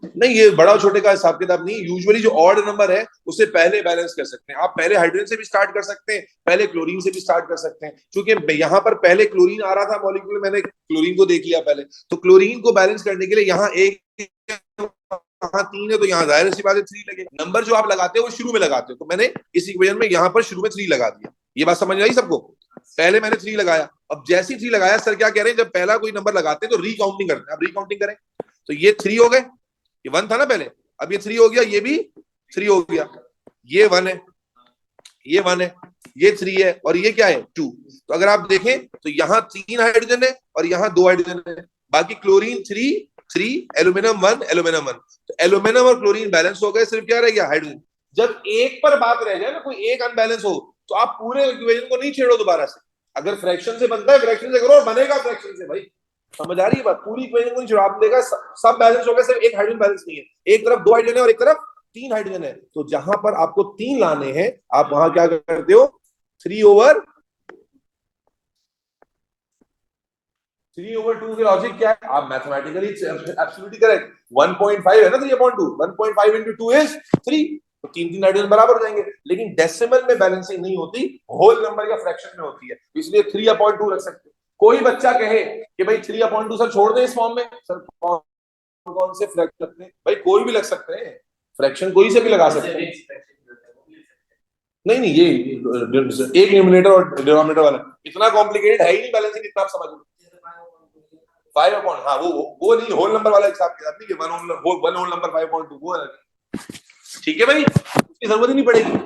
S1: नहीं, ये बड़ा छोटे का हिसाब किताब नहीं, यूजुअली जो ऑड नंबर है उसे पहले बैलेंस कर सकते हैं। आप पहले हाइड्रोजन से भी स्टार्ट कर सकते हैं, पहले क्लोरीन से भी स्टार्ट कर सकते हैं। क्योंकि यहाँ पर पहले क्लोरीन आ रहा था मॉलिक्यूल, मैंने क्लोरीन को देख लिया पहले, तो क्लोरीन को बैलेंस करने के लिए यहाँ एक, यहाँ 3 है तो यहाँ जाहिर सी बात है 3 लगे। नंबर जो आप लगाते हो वो शुरू में लगाते हो, तो मैंने इस इक्वेशन में यहाँ पर शुरू में 3 लगा दिया। ये बात समझ आई सबको? पहले मैंने 3 लगाया, अब जैसे ही 3 लगाया, सर क्या कह रहे हैं, जब पहला कोई नंबर लगाते हैं तो रिकाउंटिंग करते हैं। अब रिकाउंटिंग करें तो ये 3 हो गए, ये 1 था ना पहले, अब ये 3 हो गया, ये भी 3 हो गया, ये 1 है, ये 1 है, ये 3 है, और ये क्या है 2। तो अगर आप देखें तो यहाँ 3 हाइड्रोजन है और यहाँ 2 हाइड्रोजन है, बाकी क्लोरीन 3 एल्यूमिनियम 1 एल्यूमिनियम 1। तो एल्यूमिनियम और क्लोरीन बैलेंस हो गए, सिर्फ क्या रह गया हाइड्रोजन। जब एक पर बात रह जाए ना, कोई एक अनबैलेंस हो, तो आप पूरे इक्वेशन को नहीं छेड़ो दोबारा से। अगर फ्रैक्शन से बनता है फ्रैक्शन से करो, और बनेगा फ्रैक्शन से भाई। समझ आ रही है बात? पूरी इक्वेशन को नहीं छेड़ो, आप देखा सब बैलेंस हो गए, सिर्फ एक हाइड्रोजन बैलेंस नहीं है। एक तरफ 2 हाइड्रोजन है और एक तरफ 3 हाइड्रोजन है, तो जहां पर आपको 3 लाने हैं, आप वहां क्या करते हो, 3/2 के लॉजिक क्या है, आप मैथमेटिकली एब्सोल्युटली करेक्ट। 1.5 है ना 3/2, 1.5 into 2 is 3, तो 3 हाइड्रोजन बराबर हो जाएंगे। लेकिन डेसिमल में बैलेंसिंग नहीं होती, होल नंबर या फ्रैक्शन में होती है, इसलिए 3/2 रख सकते हो। कोई बच्चा कहे कि भाई 3/2 सर छोड़ दे इस फॉर्म में, सर कौन कौन से फ्रैक्शन लगते हैं भाई, कोई भी लग सकते हैं, फ्रैक्शन कोई से भी लगा सकते हैं। नहीं नहीं, ये एक न्यूमरेटर और डिनोमिनेटर वाला इतना कॉम्प्लिकेटेड है ही नहीं, बैलेंसिंग इतना आप समझ लो। 5 हाँ, वो नहीं, होल नंबर वाला हिसाब किताब नहीं, वन होल नंबर 5.2 वो है। ठीक है भाई, उसकी जरूरत ही नहीं पड़ेगी।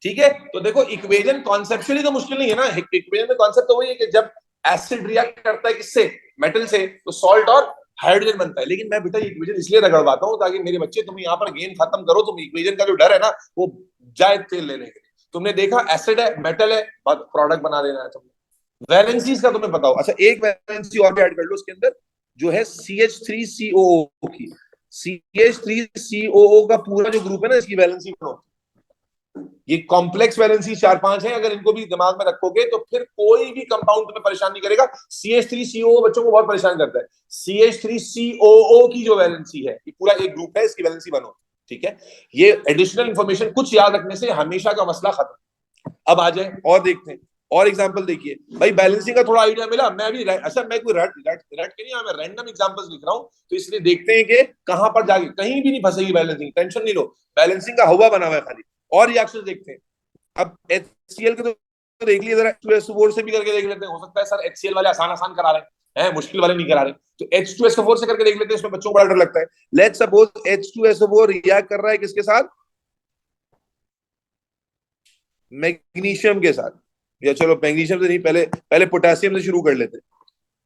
S1: ठीक है, तो देखो इक्वेशन कॉन्सेप्चुअली तो मुश्किल नहीं है ना, इक्वेशन में कॉन्सेप्ट तो वही है कि जब एसिड रिएक्ट करता है किससे, मेटल से, तो सॉल्ट और हाइड्रोजन बनता है। लेकिन मैं बेटा इक्वेशन इसलिए रगड़वाता हूँ ताकि मेरे बच्चे, तुम यहाँ पर गेम खत्म करो, तुम इक्वेशन का जो डर है ना वो जाए तेल लेने के लिए। तुमने देखा एसिड है मेटल है, प्रोडक्ट बना देना है तुमने। वैलेंसीज का तुम्हें बताओ, अच्छा एक वैलेंसी और भी ऐड कर लो उसके अंदर, जो है CH3COO की। CH3COO का पूरा जो ग्रुप है ना, इसकी वैलेंसी बनाओ। ये कॉम्प्लेक्स वैलेंसी 4-5 है, अगर इनको भी दिमाग में रखोगे तो फिर कोई भी कंपाउंड तुम्हें परेशान नहीं करेगा। CH3COO बच्चों को बहुत परेशान करता है। CH3COO की जो वैलेंसी है, ये पूरा एक ग्रुप है, इसकी वैलेंसी बनो। ठीक है, ये एडिशनल इंफॉर्मेशन कुछ याद रखने से हमेशा का मसला खत्म। अब आ जाए और देखते हैं, और एग्जांपल देखिए भाई, बैलेंसिंग का थोड़ा आइडिया मिला। मैं भी अच्छा, मैं कोई रट के नहीं, मैं रैंडम एग्जांपल्स लिख रहा हूं, तो इसलिए देखते हैं कि कहां पर जाके कहीं भी नहीं फंसेगी बैलेंसिंग, टेंशन नहीं लो, बैलेंसिंग का हवा बना हुआ है खाली। और रिएक्शन देखते हैं। अब HCl के तो देख लिए, जरा H2SO4 से भी करके देख लेते हैं। हो सकता है सर HCl वाले आसान आसान करा रहे हैं, मुश्किल वाले नहीं करा रहे, तो H2SO4 से करके देख लेते हैं, उसमें बच्चों को बड़ा डर लगता है। लेट्स सपोज H2SO4 रिएक्ट कर रहा है किसके साथ, मैग्नीशियम के साथ, या चलो मैग्नीशियम से नहीं, पहले पहले पोटेशियम से शुरू कर लेते हैं।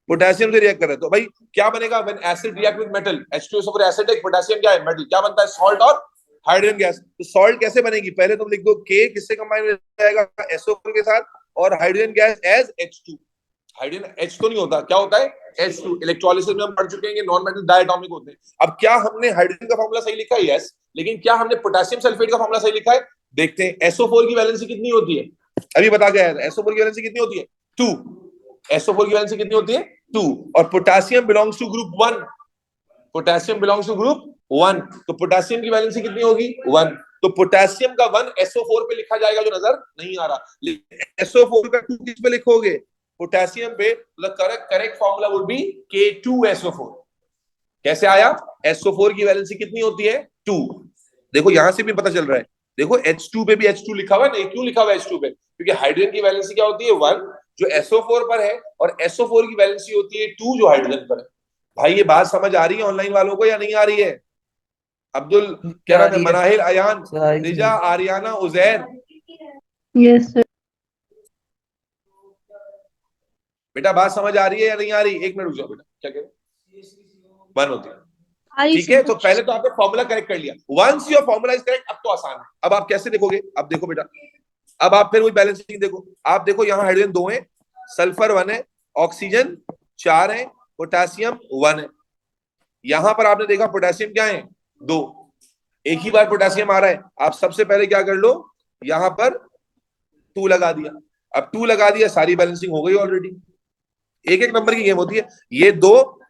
S1: पोटेशियम से रिएक्ट कर रहे हैं, तो भाई क्या बनेगा, when acid react with metal, H2SO4 acid है, पोटेशियम क्या है, मेटल, क्या बनता है, सॉल्ट और हाइड्रोजन गैस। तो सॉल्ट कैसे बनेगी, पहले तुम लिख दो K किससे कंबाइन हो जाएगा, SO4 के साथ, और hydrogen gas as H2। Hydrogen H तो नहीं होता, क्या होता है H2। इलेक्ट्रोलिसिस में हम पढ़ चुके हैं, नॉन मेटल डायटोमिक होते हैं। अब क्या हमने हाइड्रोजन का फॉर्मूला सही लिखा है, यस, लेकिन क्या हमने पोटेशियम सल्फेट का फॉर्मूला सही लिखा है, देखते हैं। SO4 की वैलेंसी कितनी होती है, अभी बता गया है, SO4 की वैलेंसी कितनी होती है 2। SO4 की वैलेंसी कितनी होती है 2, और potassium belongs to group 1, potassium belongs to group 1, तो पोटेशियम की वैलेंसी कितनी होगी 1। तो पोटेशियम का 1 SO4 पे लिखा जाएगा, जो नजर नहीं आ रहा, लेकिन SO4 का 2 किस पे लिखोगे, पोटेशियम पे। तो correct correct formula would B K2SO4। कैसे आया, SO4 की वैलेंसी कितनी होती है 2। देखो यहां से भी पता चल रहा है, देखो H2 पे भी H2 लिखा हुआ है, नहीं क्यों लिखा हुआ है H2 पे, क्योंकि हाइड्रोजन की वैलेंसी क्या होती है 1 जो SO4 पर है, और SO4 की वैलेंसी होती है 2 जो हाइड्रोजन पर है। भाई ये बात समझ आ रही है ऑनलाइन वालों को या नहीं आ रही है? अब्दुल, क्या
S2: आ
S1: नाम है,
S2: रही है
S1: मनाहिल, अयान,
S2: सर।
S1: रिजा, आरियाना, उजैर,
S3: यस सर।
S1: बेटा बात समझ आ रही है या नहीं आ रही? एक मिनट रुक जाओ बेटा, क्या कह रहे, वन होती है। ठीक है, तो पहले तो आपने फॉर्मूला करेक्ट कर लिया। Once your formula is correct, अब तो आसान है। अब आप कैसे देखोगे? अब देखो बेटा, अब आप फिर वही बैलेंसिंग देखो। आप देखो यहाँ हाइड्रोजन 2 है, सल्फर 1 है, ऑक्सीजन 4 है, पोटेशियम 1 है। यहां पर आपने देखा पोटेशियम क्या है? 2। एक ही बार पोटेशियम आ रहा है। आप सबसे पहले क्या कर लो, यहां पर 2 लगा दिया। अब 2 लगा दिया, सारी बैलेंसिंग हो गई ऑलरेडी। एक एक नंबर की गेम होती है ये दो।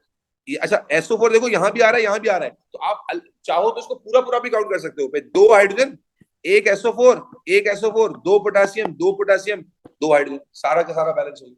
S1: अच्छा, SO4 देखो यहां भी आ रहा है, यहां भी आ रहा है, तो आप चाहो तो इसको पूरा पूरा भी काउंट कर सकते हो। 2 हाइड्रोजन, एक SO4, एक SO4, 2 पोटेशियम, 2 पोटेशियम, 2 हाइड्रोजन, सारा का सारा बैलेंस हो गया।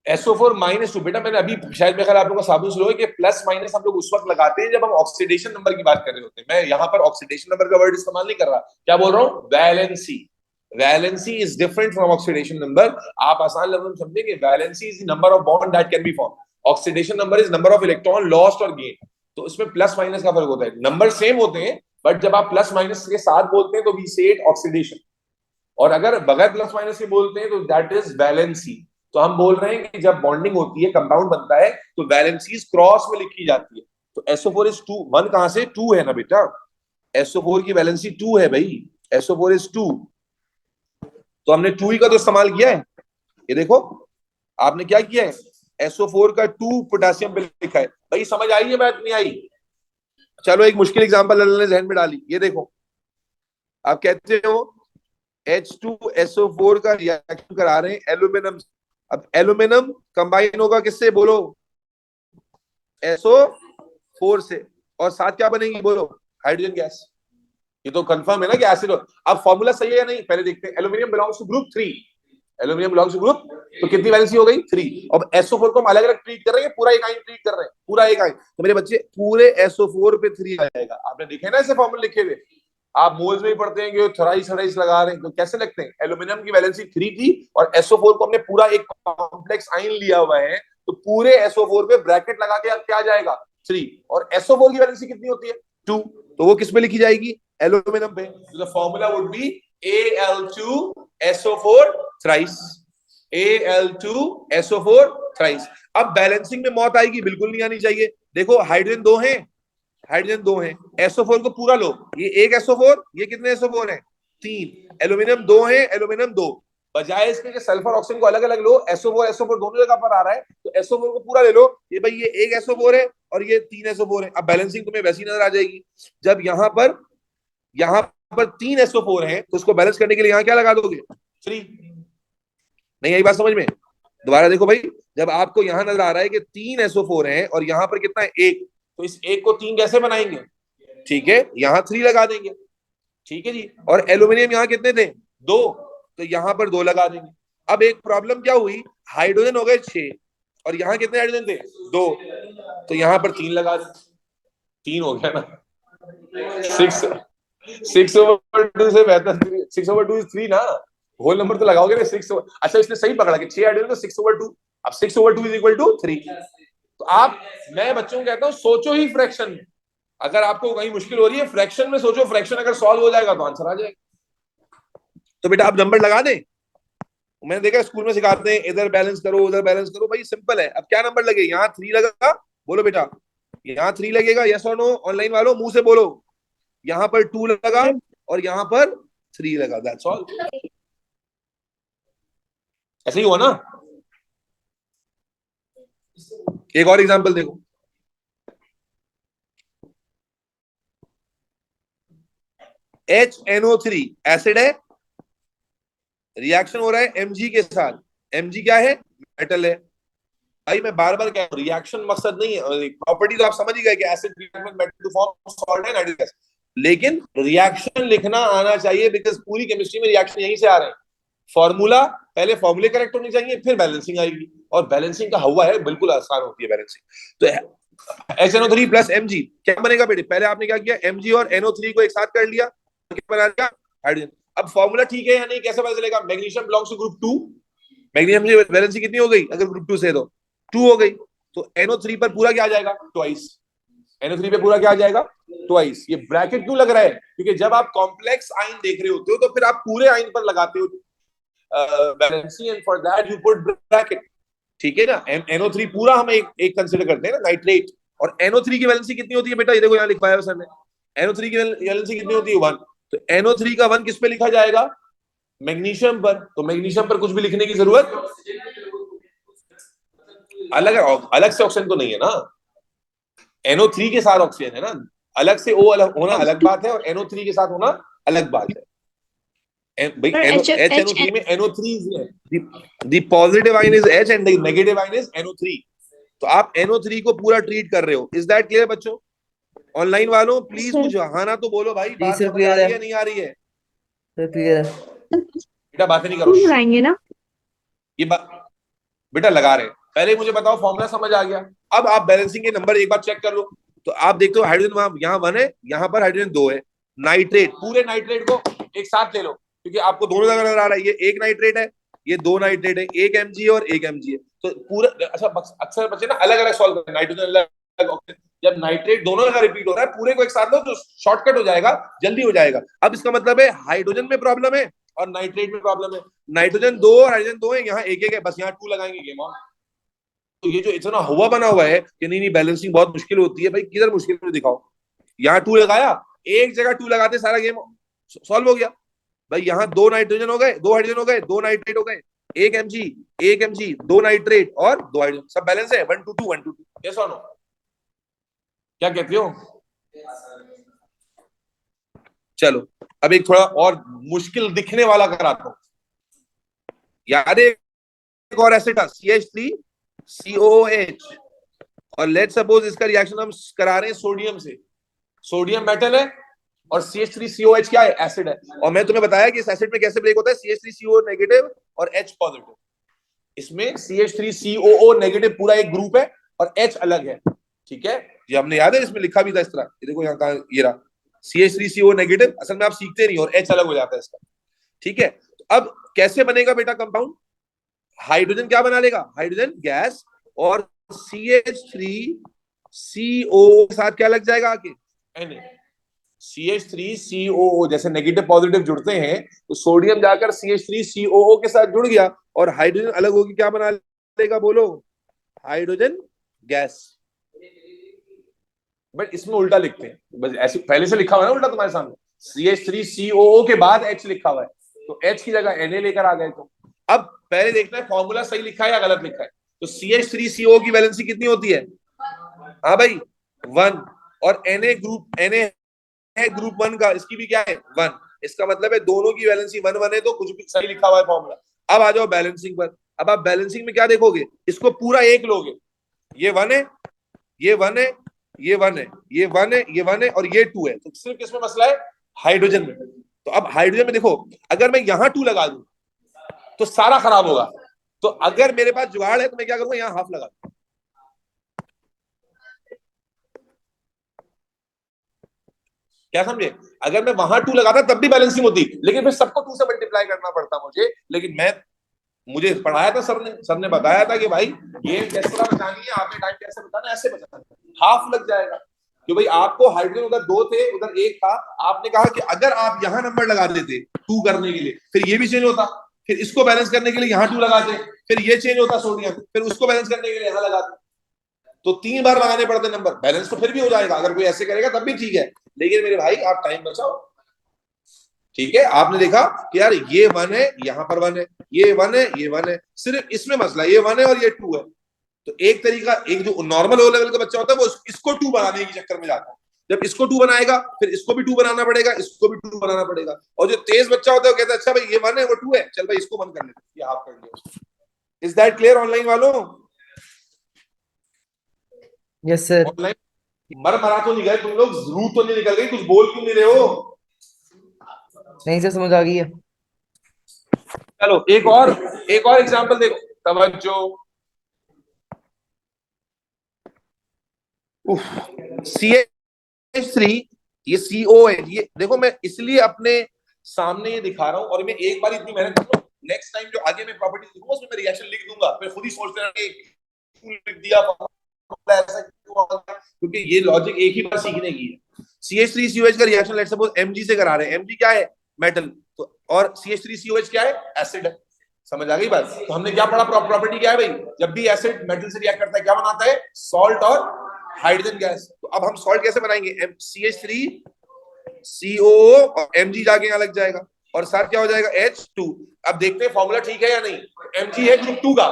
S1: SO4-2 बेटा, मैंने अभी शायद मेरे ख्याल आप लोगों का साबुन स्लो है कि प्लस माइनस हम लोग उस वक्त लगाते हैं जब हम ऑक्सीडेशन नंबर की बात कर रहे होते हैं। मैं यहाँ पर ऑक्सीडेशन नंबर का वर्ड इस्तेमाल नहीं कर रहा, क्या बोल रहा हूँ? Valency. Valency is different from oxidation number. आप आसान लफ्ज़ों में समझेंगे, valency is the number of bond that can be form, oxidation number is number of electron lost और गेन। तो इसमें प्लस माइनस का फर्क होता है। नंबर सेम होते हैं, बट जब आप प्लस माइनस के साथ बोलते हैं तो वी से इट ऑक्सीडेशन, और अगर बगैर प्लस माइनस के बोलते हैं तो दैट इज वैलेंसी। तो हम बोल रहे हैं कि जब बॉन्डिंग होती है, कंपाउंड बनता है, तो वैलेंसीज क्रॉस में लिखी जाती है। तो SO4 इज 2, 1 कहां से? 2 है ना बेटा, SO4 की वैलेंसी 2 है भाई, SO4 इज 2। तो हमने 2 ही का तो इस्तेमाल किया है। ये देखो आपने क्या किया है, SO4 का 2 पोटेशियम पे लिखा है। भाई समझ आई है बात, नहीं आई? चलो एक मुश्किल एग्जांपल अल्लाह ने जहन में डाली। ये देखो, आप कहते हो H2SO4 का रिएक्शन करा रहे हैं एल्यूमिनियम। अब एल्यूमिनियम कंबाइन होगा किससे? बोलो, SO4 से, और साथ क्या बनेगी? बोलो, हाइड्रोजन गैस। ये तो कंफर्म है ना कि एसिड हो। अब फॉर्मूला सही है या नहीं पहले देखते हैं। Aluminium belongs to group 3, aluminium belongs to group, तो कितनी वैलेंसी हो गई? 3। अब SO4 को हम अलग अलग ट्रीट कर रहे हैं, पूरा एक आयन ट्रीट कर रहे हैं, पूरा एक आयन। तो मेरे बच्चे पूरे SO4 पे 3 आ जाएगा। आपने देखे ना ऐसे फॉर्मूले लिखे हुए, आप मोल्स में ही पढ़ते हैं कि थोराइस थोराइस लगा रहे हैं, तो कैसे लगते हैं? एल्यूमिनियम की वैलेंसी 3 थी और SO4 को हमने पूरा एक कॉम्प्लेक्स आयन लिया हुआ है, तो पूरे SO4 पे ब्रैकेट लगा के अब क्या आ जाएगा? 3। और SO4 की वैलेंसी कितनी होती है? 2। तो वो किस पे लिखी जाएगी? एल्यूमिनियम पे। तो the formula would B Al2SO4 thrice, Al2SO4 thrice. अब बैलेंसिंग में मौत आएगी? बिल्कुल नहीं आनी चाहिए। देखो हाइड्रोजन 2 है, हाइड्रोजन 2 है, SO4 को पूरा लो, ये एक SO4, ये कितने SO4 है? 3। एल्यूमिनियम 2 है, एल्यूमिनियम 2। बजाय इसके कि सल्फर ऑक्सीजन को अलग अलग लो, SO4 दोनों जगह पर आ रहा है, तो SO4 को पूरा ले लो। ये भाई ये एक SO4 है और ये 3 SO4 है। अब बैलेंसिंग तुम्हें वैसी नजर आ जाएगी। जब यहाँ पर 3 SO4 है, तो उसको बैलेंस करने के लिए यहाँ क्या लगा दोगे? 3। नहीं आई बात समझ में? दोबारा देखो भाई, जब आपको यहां नजर आ रहा है कि 3 SO4 है और यहाँ पर कितना है? 1, तो इस 1 को 3 कैसे बनाएंगे? ठीक है, यहाँ 3 लगा देंगे। ठीक है जी, और एल्यूमिनियम यहाँ कितने थे? 2, तो यहाँ पर 2 लगा देंगे। अब एक प्रॉब्लम क्या हुई, हाइड्रोजन हो गए 6 और यहाँ कितने हाइड्रोजन थे? 2, तो यहाँ पर 3 लगा देंगे। 3 हो गया ना? 6/2 से बेहतर 6/2 इज 3 ना, होल नंबर तो लगाओगे ना 6। अच्छा इसने सही पकड़ा कि 6 हाइड्रोजन तो 6/2, अब 6/2 इज इक्वल टू 3। तो आप, मैं बच्चों को कहता हूं सोचो ही फ्रैक्शन में। अगर आपको कहीं मुश्किल हो रही है, फ्रैक्शन में सोचो, फ्रैक्शन अगर सॉल्व हो जाएगा तो आंसर आ जाएगा। तो बेटा आप नंबर लगा दें। मैंने देखा स्कूल में सिखाते हैं इधर बैलेंस करो उधर बैलेंस करो, भाई सिंपल है। अब क्या नंबर लगे? यहाँ 3 लगा, बोलो बेटा, यहाँ 3 लगेगा, यस और नो? ऑनलाइन वालों मुंह से बोलो। यहाँ पर 2 लगा और यहाँ पर 3 लगा, दैट्स ऑल। ऐसे ही हुआ ना? एक और एग्जांपल देखो, HNO3 एसिड है, रिएक्शन हो रहा है Mg के साथ। Mg क्या है? मेटल है। भाई मैं बार बार कह रहा हूं, रिएक्शन मकसद नहीं है, प्रॉपर्टी तो आप समझ ही गए कि acid react with metal to form salt and hydrogen gas, लेकिन रिएक्शन लिखना आना चाहिए, बिकॉज पूरी केमिस्ट्री में रिएक्शन यहीं से आ रहे हैं। फॉर्मूला, पहले फॉर्मूले करेक्ट होने चाहिए, फिर बैलेंसिंग आएगी, और बैलेंसिंग का हवा है, बिल्कुल आसान होती है बैलेंसिंग। तो HNO3 प्लस Mg क्या बनेगा बेटे? पहले आपने क्या किया, Mg और NO3 को एक साथ कर लिया, क्या बना दिया? हाइड्रोजन। अब फॉर्मूला ठीक है या नहीं, कैसे पता चलेगा? Magnesium belongs to group 2, magnesium की वैलेंसी कितनी हो गई अगर ग्रुप 2 से? तो 2 हो गई, तो NO3 पर पूरा क्या आ जाएगा? ट्वाइस। NO3 पे पूरा क्या आ जाएगा? ट्वाइस। ये ब्रैकेट क्यों लग रहा है? क्योंकि जब आप कॉम्प्लेक्स आयन देख रहे होते हो तो फिर आप पूरे आयन पर लगाते हो valency, and for that you put bracket. ठीक है ना? NO3 पूरा हम एक कंसीडर करते हैं ना, नाइट्रेट, और NO3 की वैलेंसी कितनी होती है बेटा, ये देखो यहाँ लिखवाया है सर ने, NO3 की वैलेंसी कितनी होती है 1। तो NO3 का 1 किस पे लिखा जाएगा, मैग्नीशियम पर। तो मैग्नीशियम पर कुछ भी लिखने की जरूरत अलग अलग से ऑक्सीजन तो नहीं है ना, NO3 के साथ ऑक्सीजन है ना, अलग से O अलग होना अलग बात है और NO3 के साथ होना अलग बात है। भाई HNO3 में NO3 है, the positive ion is H and the negative ion is NO3। तो आप NO3 को पूरा ट्रीट कर रहे हो। इज दैट क्लियर बच्चों? ऑनलाइन वालों प्लीज कुछ हाँ ना तो बोलो भाई,
S2: जी
S1: बात
S2: सर
S1: समझ आ
S2: क्लियर
S1: रही
S2: है।
S1: है नहीं आ रही है?
S2: सर क्लियर है।
S1: बेटा बातें नहीं करो,
S3: लगाएंगे ना?
S1: ये बेटा लगा रहे हैं। पहले मुझे बताओ फॉर्मूला समझ आ गया, अब आप बैलेंसिंग के नंबर एक बार चेक कर लो। तो आप देखते हो हाइड्रोजन यहाँ 1 है, यहाँ पर हाइड्रोजन 2 है। नाइट्रेट, पूरे नाइट्रेट को एक साथ ले लो क्योंकि आपको दोनों जगह नजर आ रहा है, ये एक नाइट्रेट है, ये 2 नाइट्रेट है, एक Mg और एक Mg है। तो पूरा अच्छा, अक्सर बच्चे ना अलग अलग सॉल्व करते हैं, नाइट्रोजन अलग ऑक्सीजन। जब नाइट्रेट दोनों जगह रिपीट हो रहा है, पूरे को एक साथ लो तो शॉर्टकट हो जाएगा, जल्दी हो जाएगा। अब इसका मतलब है हाइड्रोजन में प्रॉब्लम है और नाइट्रेट में प्रॉब्लम है। नाइट्रोजन 2 और हाइड्रोजन 2 है, यहाँ एक एक है, बस यहाँ 2 लगाएंगे, गेम ऑन। तो ये जो इतना हुआ बना हुआ है कि नहीं नहीं बैलेंसिंग बहुत मुश्किल होती है, भाई किधर मुश्किल में दिखाओ। यहाँ 2 लगाया, एक जगह 2 लगाते सारा गेम सॉल्व हो गया। भाई यहाँ 2 नाइट्रोजन हो गए, 2 हाइड्रोजन हो गए, 2 नाइट्रेट हो गए, एक Mg 2 नाइट्रेट और 2 हाइड्रोजन, सब बैलेंस है, 1 to 2 1 to 2। यस और नो, क्या कहते हो? चलो अब एक थोड़ा और मुश्किल दिखने वाला कराता हूं। याद है एक और एसिड था CH3COOH, और लेट सपोज इसका रिएक्शन हम करा रहे हैं सोडियम से। सोडियम मेटल है और CH3COH क्या है, एसिड है। और मैं तुम्हें बताया कि इस एसिड में कैसे ब्रेक होता है, CH3CO नेगेटिव और H पॉजिटिव। इसमें CH3COO नेगेटिव पूरा एक ग्रुप है और H अलग है, ठीक है। ये हमने याद है, इसमें लिखा भी था इस तरह, ये देखो यहाँ का, ये रहा CH3CO नेगेटिव, असल में आप सीखते नहीं और H अलग हो जाता है इसका, ठीक है। तो अब कैसे बनेगा बेटा कंपाउंड, हाइड्रोजन क्या बना लेगा, हाइड्रोजन गैस, और CH3CO के साथ क्या लग जाएगा आके, Na। CH3COO जैसे नेगेटिव पॉजिटिव जुड़ते हैं तो सोडियम जाकर CH3COO के साथ जुड़ गया और हाइड्रोजन अलग होगी, क्या बना लेगा बोलो, हाइड्रोजन गैस। बट इसमें उल्टा लिखते हैं, बस ऐसे पहले से लिखा हुआ है ना उल्टा तुम्हारे सामने, CH3COO के बाद H लिखा हुआ है, तो H की जगह Na लेकर आ गए। तो अब पहले देखना है फॉर्मूला सही लिखा है या गलत लिखा है। तो CH3CO की वैलेंसी कितनी होती है, हाँ भाई 1, और Na है ग्रुप 1 का, इसकी भी क्या है 1। इसका मतलब है दोनों की वैलेंसी 1 1 है, तो कुछ भी सही लिखा हुआ है फॉर्मूला। अब आ जाओ बैलेंसिंग पर। अब आप बैलेंसिंग में क्या देखोगे, इसको पूरा एक लोगे, ये 1 है, ये 1 है, ये 1 है, ये 1 है, ये 1 है और ये 2 है। तो सिर्फ किसमें मसला है, हाइड्रोजन में। तो अब हाइड्रोजन में देखो, अगर मैं यहां 2 लगा दूं तो सारा खराब होगा। तो अगर मेरे पास जुगाड़ है तो मैं क्या करूंगा, यहां हाफ लगा दूं। क्या समझे, अगर मैं वहां 2 लगाता तब भी बैलेंसिंग होती, लेकिन फिर सबको 2 से मल्टीप्लाई करना पड़ता मुझे। लेकिन मुझे पढ़ाया था सर ने बताया था कि भाई गेम किस तरह बचानी है, आपने टाइम कैसे बचाना है, ऐसे बचाना है, हाफ लग जाएगा। कि भाई आपको हाइड्रोजन उधर 2 थे, उधर 1 था, आपने कहा कि अगर आप यहां नंबर लगा देते 2 करने के लिए, फिर ये भी चेंज होता, फिर इसको बैलेंस करने के लिए यहां 2 लगाते, फिर ये चेंज होता सोडियम, फिर उसको बैलेंस करने के लिए यहां लगाते। तो 3 बार लगाने पड़ते नंबर, बैलेंस तो फिर भी हो जाएगा, अगर कोई ऐसे करेगा तब भी ठीक है। लेकिन मेरे भाई आप टाइम बचाओ, ठीक है। आपने देखा कि यार ये 1 है, यहां पर 1 है, ये 1 है, ये 1 है, सिर्फ इसमें मसला, ये 1 है और ये 2 है। तो एक तरीका, एक जो नॉर्मल ओ लेवल का बच्चा होता है वो इसको 2 बनाने के चक्कर में जाता है। जब इसको 2 बनाएगा फिर इसको भी 2 बनाना पड़ेगा, इसको भी 2 बनाना पड़ेगा। और जो तेज बच्चा होता है वो कहता है अच्छा भाई ये 1 है वो 2 है, चल भाई इसको बंद कर लेते, ये हाफ कर लिया। इज दैट क्लियर ऑनलाइन वालों?
S2: Yes sir.
S1: ऑनलाइन मर मरा तो नहीं गए तुम लोग, रूह तो नहीं निकल गई, कुछ बोल क्यों नहीं रहे हो?
S2: नहीं सर समझ आ गई है।
S1: चलो एक और एग्जांपल देखो, तवज्जो। CH3, ये CO है, ये देखो मैं इसलिए अपने सामने ये दिखा रहा हूं, और मैं एक बार इतनी मेहनत करूंगा, नेक्स्ट टाइम जो आगे मैं प्रॉपर्टी लिखूंगा उसमें मैं रिएक्शन लिख दूंगा, फिर खुद ही सोचते रहना लिख दिया ऐसा क्यों, क्योंकि ये लॉजिक एक ही बार सीखने की है। CH3COH का रिएक्शन लेट्स सपोज Mg से करा रहे हैं, Mg क्या है मेटल, तो और CH3COH क्या है एसिड है। समझ आ गई बात? तो हमने क्या पढ़ा, प्रॉपर्टी क्या है भाई, जब भी एसिड मेटल से रिएक्ट करता है क्या बनाता है, सॉल्ट और हाइड्रोजन गैस। तो अब हम सॉल्ट कैसे बनाएंगे? CH3 COO और Mg जाके यहाँ लग जाएगा और साथ क्या हो जाएगा H2। अब देखते हैं फॉर्मूला ठीक है या नहीं। Mg है ग्रुप 2 का,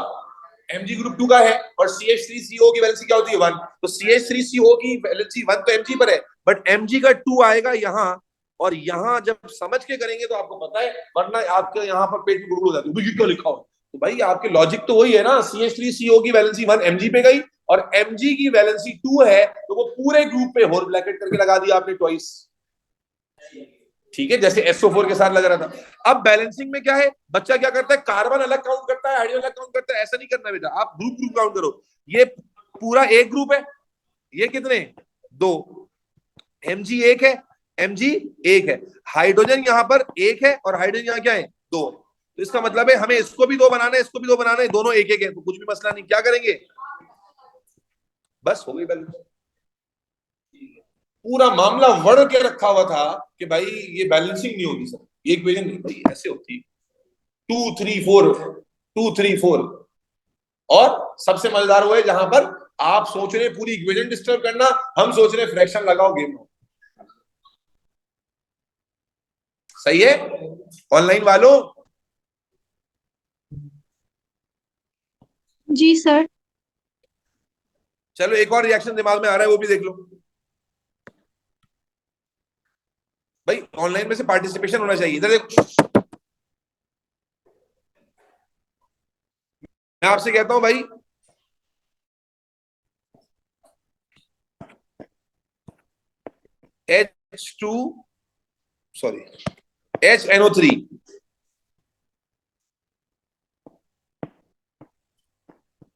S1: Mg ग्रुप 2 का है और CH3CO की वैलेंसी क्या होती है 1। तो CH3CO की वैलेंसी 1 तो Mg पर है, बट Mg का 2 आएगा यहाँ, और यहाँ जब समझ के करेंगे तो आपको पता है, वरना आपके यहाँ पर पेट में गुड़गुड़ हो जाती है, ये क्या लिखा हो। तो भाई आपके लॉजिक तो वही है ना, CH3CO की वैलेंसी 1 Mg पे गई और Mg की वैलेंसी 2 है, तो वो पूरे ग्रुप पे होल ब्रैकेट करके लगा दिया आपने ट्वाइस। ठीक है, जैसे SO4 के साथ लग रहा था। अब बैलेंसिंग में क्या है, बच्चा क्या करता है, कार्बन अलग काउंट करता है, हाइड्रोजन अलग काउंट करता है। ऐसा नहीं करना बेटा, आप ग्रुप ग्रुप काउंट करो। ये पूरा एक ग्रुप है, ये कितने, 2। Mg एक है, Mg एक है, हाइड्रोजन यहाँ पर एक है और हाइड्रोजन यहाँ क्या है, 2। तो इसका मतलब है हमें इसको भी 2 बनाना है, इसको भी 2 बनाना है, दोनों एक एक है, तो कुछ भी मसला नहीं। क्या करेंगे, बस हो गई बैलेंस। पूरा मामला वर्ण के रखा हुआ था कि भाई ये बैलेंसिंग नहीं होगी सर, ये इक्वेशन नहीं भाई ऐसे होती, 2 3 4 2 3 4। और सबसे मजेदार वो है जहां पर आप सोच रहे पूरी इक्वेशन डिस्टर्ब करना, हम सोच रहे फ्रैक्शन लगाओ गेम में। सही है ऑनलाइन वालों?
S3: जी सर।
S1: चलो एक और रिएक्शन दिमाग में आ रहा है, वो भी देख लो भाई। ऑनलाइन में से पार्टिसिपेशन होना चाहिए। इधर देखो, मैं आपसे कहता हूं भाई, H2 sorry HNO3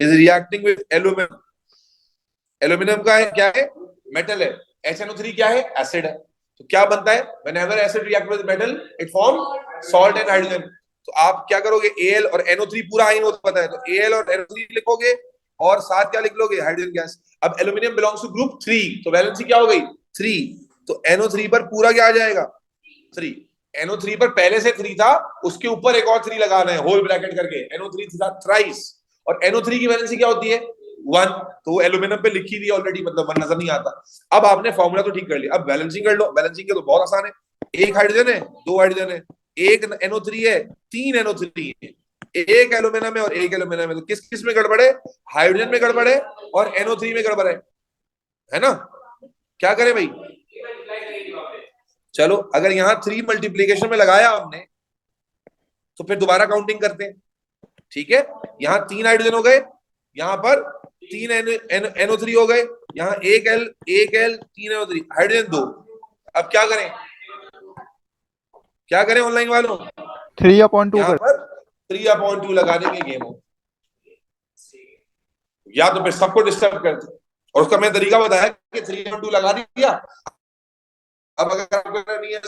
S1: is reacting with aluminium. Aluminium का है क्या है, मेटल है। HNO3 क्या है, एसिड है। तो क्या बनता है, whenever acid react with metal it form salt and hydrogen. तो आप क्या करोगे, Al और NO3 पूरा आइन होता पता है, तो Al और NO3 लिखोगे और साथ क्या लिख लोगे, हाइड्रोजन गैस। अब एल्यूमिनियम बिलोंग्स टू ग्रुप 3, तो वैलेंसी क्या हो गई 3। तो NO3 पर पूरा क्या आ जाएगा 3। NO3 पर पहले से 3 था, उसके ऊपर एक और 3 लगाना है होल ब्रैकेट करके, NO3 था थ्राइस। और NO3 की वैलेंसी क्या होती है 1। तो वो एल्यूमिनियम पे लिखी हुई ऑलरेडी, मतलब 1 नजर नहीं आता। अब आपने फॉर्मूला तो ठीक कर लिया, अब बैलेंसिंग कर लो। बैलेंसिंग के तो बहुत आसान है, एक हाइड्रोजन है, 2 हाइड्रोजन है, एक NO3 है, 3 NO3 है, एक एल्यूमिनियम है और एक एल्यूमिनियम है। तो किस किस में गड़बड़ है, हाइड्रोजन में गड़बड़ है और NO3 में गड़बड़ है ना। क्या करें भाई, चलो अगर यहाँ 3 मल्टीप्लीकेशन में लगाया हमने तो फिर दोबारा काउंटिंग करते हैं। ठीक है, यहाँ 3 हाइड्रोजन हो गए, यहाँ पर 3 NO3 हो गए, यहाँ एक L 3 NO3, हाइड्रोजन 2। अब क्या करें, क्या करें ऑनलाइन वालों,
S4: 3/2
S1: यहाँ
S4: कर।
S1: पर 3/2 लगा देंगे, गेम हो। या तो फिर सबको डिस्टर्ब करते, और उसका मैं तरीका बताया कि 3/2 लगा दिया। अब अगर आपको नहीं है,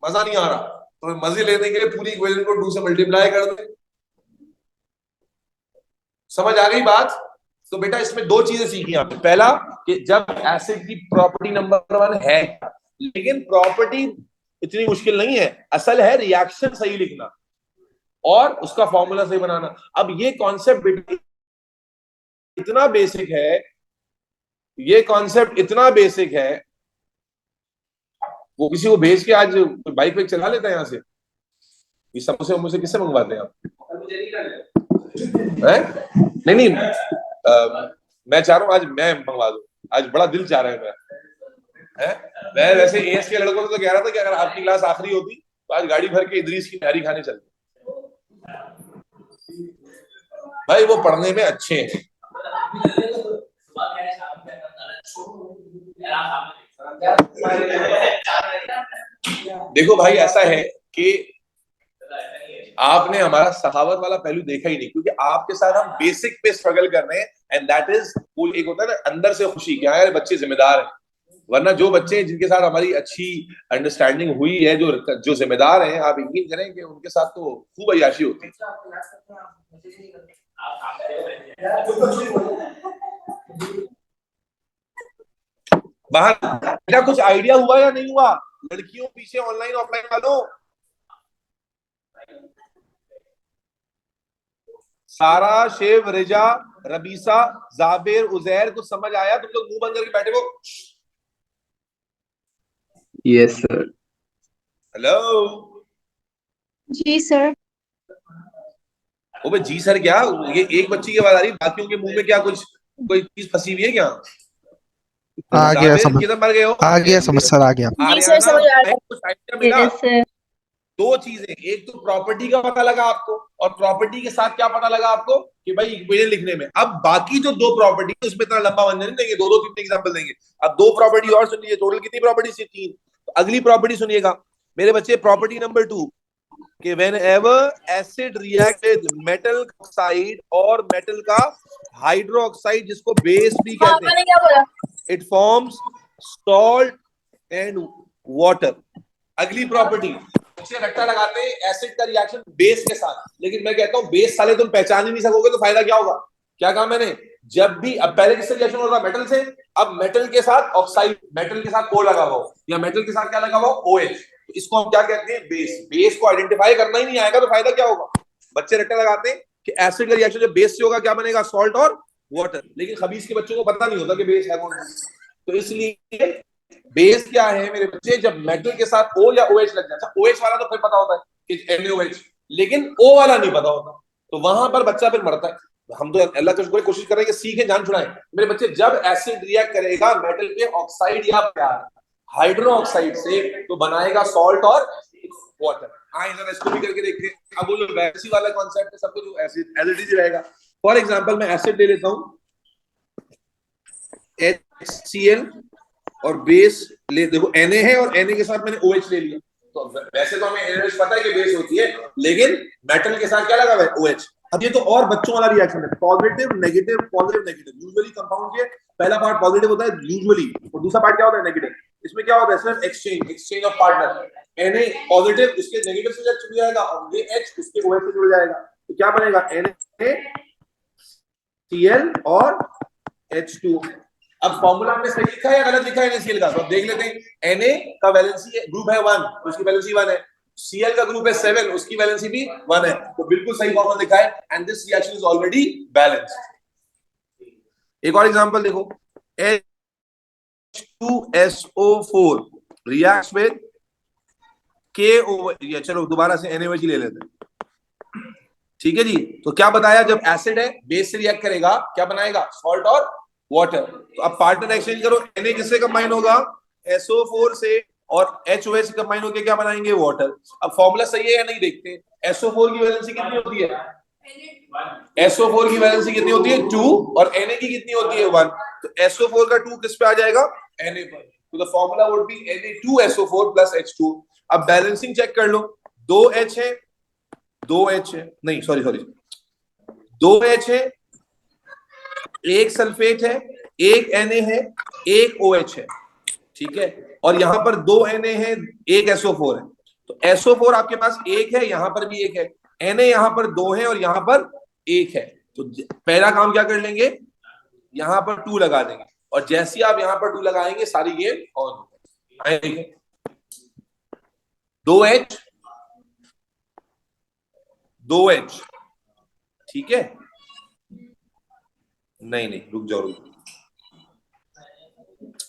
S1: मजा नहीं आ रहा, तो मजे लेने के लिए पूरी इक्वेशन को 2 से मल्टीप्लाई कर दे। समझ आ गई बात? तो बेटा इसमें 2 चीजें सीखी आपने। पहला कि जब एसिड की प्रॉपर्टी नंबर 1 है, लेकिन प्रॉपर्टी इतनी मुश्किल नहीं है, असल है रिएक्शन सही लिखना और उसका फॉर्मूला सही बनाना। अब ये कॉन्सेप्ट इतना बेसिक है, ये कॉन्सेप्ट इतना बेसिक है, वो किसी को भेज के आज बाइक पे चला लेता है यहाँ से। ये समोसे मुझसे किससे मंगवाते हैं आप? नहीं नहीं, मैं चाह रहा हूँ आज मैं मंगवा दूं, आज बड़ा दिल चाह रहा है। मैं वैसे एएस के लड़कों से तो कह रहा था कि अगर आपकी क्लास आखिरी होती तो आज गाड़ी भर के इदरीस की नारी खाने चलते। भाई वो पढ़ने में अच्छे हैं। देखो भाई ऐसा है कि आपने हमारा सखावत वाला पहलू देखा ही नहीं, क्योंकि आपके साथ हम बेसिक पे स्ट्रगल कर रहे हैं, एंड दैट इज एक होता है ना अंदर से खुशी, क्या यार बच्चे जिम्मेदार हैं। वरना जो बच्चे जिनके साथ हमारी अच्छी अंडरस्टैंडिंग हुई है, जो जिम्मेदार हैं, आप यकीन करें कि उनके साथ तो खूब अय्याशी होती है। बाहर क्या कुछ आइडिया हुआ या नहीं हुआ लड़कियों पीछे, ऑनलाइन ऑफलाइन वालों? सारा, शिव, रिजा, रबीसा, जाबिर, उजैर, कुछ समझ आया? तुम लोग मुंह बंद करके बैठे हो?
S4: Yes sir.
S1: हेलो।
S3: जी सर।
S1: ओबे जी सर क्या? ये एक बच्ची की आवाज आ रही, बाकियों के मुंह में क्या कुछ कोई चीज फंसी हुई है क्या?
S5: आ गया
S1: जाबिर
S5: समझ।
S1: किधर मर गए हो?
S5: आ गया समझ सर, आ गया।
S3: जी सर,
S1: आर्याना,
S3: समझ आ रहा है।
S1: कुछ आइडिया मिला?
S3: Yes sir.
S1: दो चीजें, एक तो प्रॉपर्टी का पता लगा आपको, और प्रॉपर्टी के साथ क्या पता लगा आपको कि भाई इक्वेशन लिखने में। अब बाकी जो दो प्रॉपर्टी है उसमें इतना लंबा वंजन नहीं देंगे, दो दो तीन एग्जांपल देंगे। अब दो प्रॉपर्टी और सुन लीजिए, टोटल कितनी प्रॉपर्टी थी? तीन। तो अगली प्रॉपर्टी सुनिएगा मेरे बच्चे, प्रॉपर्टी नंबर 2 कि when ever acid react with metal oxide और मेटल का हाइड्रोक्साइड, जिसको बेस भी कहते हैं,
S3: क्या बोला?
S1: It forms salt and water. अगली प्रॉपर्टी, बच्चे रट्टा लगाते हैं एसिड का रिएक्शन बेस के साथ, लेकिन मैं कहता हूं बेस साले तुम पहचान ही नहीं सकोगे तो फायदा क्या होगा? क्या कहा मैंने? जब भी, अब पहले किससे रिएक्शन हो रहा? मेटल से। अब मेटल के साथ ऑक्साइड, मेटल के साथ ओ लगा हुआ या मेटल के साथ क्या लगा हुआ? OH। तो इसको हम क्या कहते हैं? बेस। बेस को आइडेंटिफाई करना ही नहीं आएगा तो फायदा क्या होगा? बच्चे रट्टा लगाते हैं कि एसिड का रिएक्शन जब बेस से होगा क्या बनेगा? सॉल्ट और वाटर। लेकिन खबीस के बच्चों को पता नहीं होता कि बेस है कौन। तो इसलिए बेस क्या है मेरे बच्चे? जब मेटल के साथ O या OH लग जाता है। OH वाला तो फिर पता होता है कि NaOH, लेकिन O वाला नहीं पता होता, तो वहां पर बच्चा फिर मरता है। हम तो अल्लाह का कोशिश कर रहे हैं कि सीखे, जान छुड़ाएं मेरे बच्चे। जब एसिड रिएक्ट करेगा मेटल के ऑक्साइड या हाइड्रो ऑक्साइड से, तो बनाएगा सॉल्ट और वाटर। हाँ, इधर इसको भी करके देखते हैं। अब वो लोग वैसी वाला कॉन्सेप्ट है, सब कुछ एसिड एज इट इज रहेगा। फॉर एग्जांपल मैं एसिड ले लेता हूं HCl, और बेस ले, देखो Na है और Na के साथ मैंने OH ले लिया। तो वैसे तो हमें NaOH पता है कि बेस होती है, लेकिन मेटल के साथ क्या लगा हुआ है? OH। अब ये तो और बच्चों वाला रिएक्शन है, positive negative positive negative. Usually compound के पहला पार्ट पॉजिटिव होता है यूजुअली, और दूसरा पार्ट क्या होता है? नेगेटिव। इसमें क्या होता है? सिर्फ exchange of partner. Na positive उसके नेगेटिव से जुड़ जाएगा, और ये H उसके OH से जुड़ जाएगा, तो क्या बनेगा? NaCl और H2। अब फॉर्मूला में सही लिखा है या गलत लिखा है NaCl का? तो अब देख लेते हैं। Na का वैलेंसी ग्रुप है 1, उसकी वैलेंसी 1 है। Cl का ग्रुप है 7, उसकी वैलेंसी भी 1 है। तो बिल्कुल सही फॉर्मूला लिखा है, and this reaction is already balanced. एक और एग्जांपल देखो, H2SO4 रिएक्ट्स विद KO। चलो दोबारा से NaOH ले लेते हैं, ठीक है जी। तो क्या बताया? जब एसिड है बेस से रिएक्ट करेगा क्या बनाएगा? सॉल्ट और वाटर। तो अब पार्टनर एक्सचेंज करो, Na किससे कंबाइन होगा? SO4 से, और HOH से कंबाइन होकर क्या बनाएंगे? वाटर। अब फॉर्मूला सही है या नहीं देखते हैं। SO4 की वैलेंसी कितनी होती है? SO4 की वैलेंसी कितनी होती है? 2, और Na की कितनी होती है? 1। तो SO4 का 2 किस पे आ जाएगा? Na पर। तो the formula would B Na2SO4 plus H2। अब बैलेंसिंग चेक कर लो, 2H है, 2H है, नहीं सॉरी 2H है, एक सल्फेट है, एक Na है, एक OH है, ठीक है। और यहां पर 2 Na है, एक SO4 है। तो SO4 आपके पास एक है, यहां पर भी एक है। Na यहां पर 2 है और यहां पर एक है। तो पहला काम क्या कर लेंगे? यहां पर 2 लगा देंगे, और जैसे आप यहां पर 2 लगाएंगे सारी गेम ऑन। 2H 2H, ठीक है। नहीं रुक जाओ,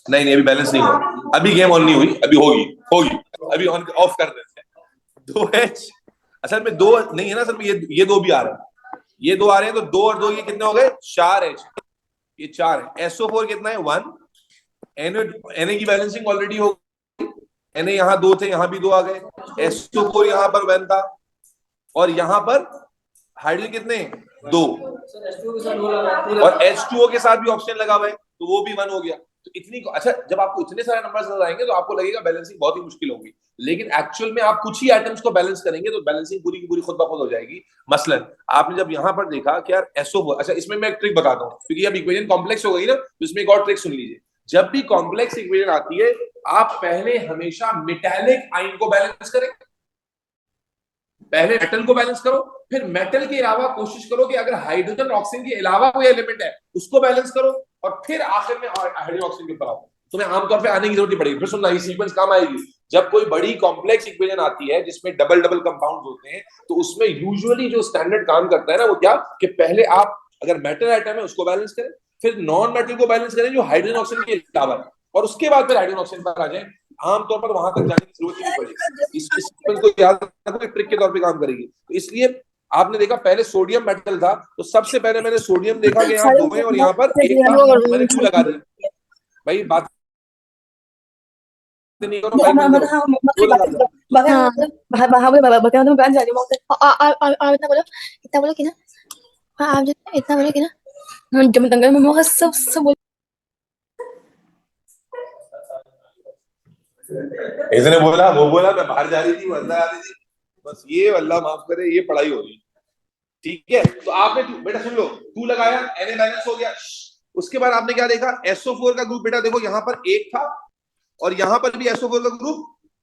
S1: नहीं अभी बैलेंस नहीं हुआ, अभी गेम ऑन नहीं हुई, अभी होगी अभी ऑन ऑफ कर देते हैं। 2H असल में 2 नहीं है ना, असल में ये 2 भी आ रहे हैं, ये 2 आ रहे हैं, तो 2 और 2 ये कितने हो गए? 4H, ये 4 है। SO4 कितना है? 1। Na की बैलेंसिंग ऑलरेडी हो गई, Na यहाँ 2 थे, यहाँ भी 2 आ गए। SO4 यहाँ पर 1 था, और यहाँ पर हाइड्रोजन कितने? 2, और H2O के साथ भी ऑक्सीजन लगा हुआ है, तो वो भी 1 हो गया। तो इतनी, अच्छा जब आपको इतने सारे नंबर्स नजर आएंगे तो आपको लगेगा बैलेंसिंग बहुत ही मुश्किल होगी, लेकिन एक्चुअल में आप कुछ ही एटम्स को बैलेंस करेंगे तो बैलेंसिंग पूरी की पूरी खुद ब खुद हो जाएगी। मसलन आपने जब यहां पर देखा कि यार SO4, अच्छा इसमें मैं एक ट्रिक बताता हूँ, क्योंकि अब इक्वेशन कॉम्प्लेक्स हो गई ना, तो इसमें एक और ट्रिक सुन लीजिए। जब भी कॉम्प्लेक्स इक्वेशन आती है, आप पहले हमेशा मेटालिक आयन को बैलेंस करें। पहले मेटल को बैलेंस करो, फिर मेटल के अलावा कोशिश करो कि अगर हाइड्रोजन ऑक्सीजन के अलावा कोई एलिमेंट है उसको बैलेंस करो, और फिर आखिर में हाइड्रोजन ऑक्सीजन के ऊपर आओ। तुम्हें आमतौर पे आने की जरूरत नहीं पड़ेगी। फिर सुनना, ये सीक्वेंस काम आएगी जब कोई बड़ी कॉम्प्लेक्स इक्वेशन आती है जिसमें डबल डबल कंपाउंड होते हैं, तो उसमें यूजुअली जो स्टैंडर्ड काम करता है ना, वो क्या कि पहले आप अगर मेटल आइटम है उसको बैलेंस करें, फिर नॉन मेटल को बैलेंस करें जो हाइड्रोजन ऑक्सीजन के अलावा, और उसके बाद फिर हाइड्रोजन ऑक्सीजन पर आ जाए। आमतौर पर वहां तक जाने की जरूरत ही नहीं पड़ेगी। इस सीक्वेंस को याद रखो, एक ट्रिक के तौर पे काम करेगी। तो इसलिए आपने देखा पहले सोडियम मेटल था, तो सबसे पहले मैंने सोडियम देखा कि यहाँ 2 है और यहाँ पर 1 था, मैंने 2 लगा दिया। भाई बात नहीं करो, भाई बंद करो, 2 लगा दिया।
S3: इतना बोलो कि ना, हाँ आप इतना बोलो कि ना, जब दंगल में मोह सब
S1: इसने बोला, वो बोला, मैं बाहर जा रही थी, वो अंदर आ रही थी, बस ये अल्लाह माफ करे, ये पढ़ाई हो रही। ठीक है, तो आपने बेटा सुन लो, 2 लगाया, Na बैलेंस हो गया। उसके बाद आपने क्या देखा, SO4 का ग्रुप, बेटा देखो यहाँ पर 1 था और यहाँ पर भी SO4 का ग्रुप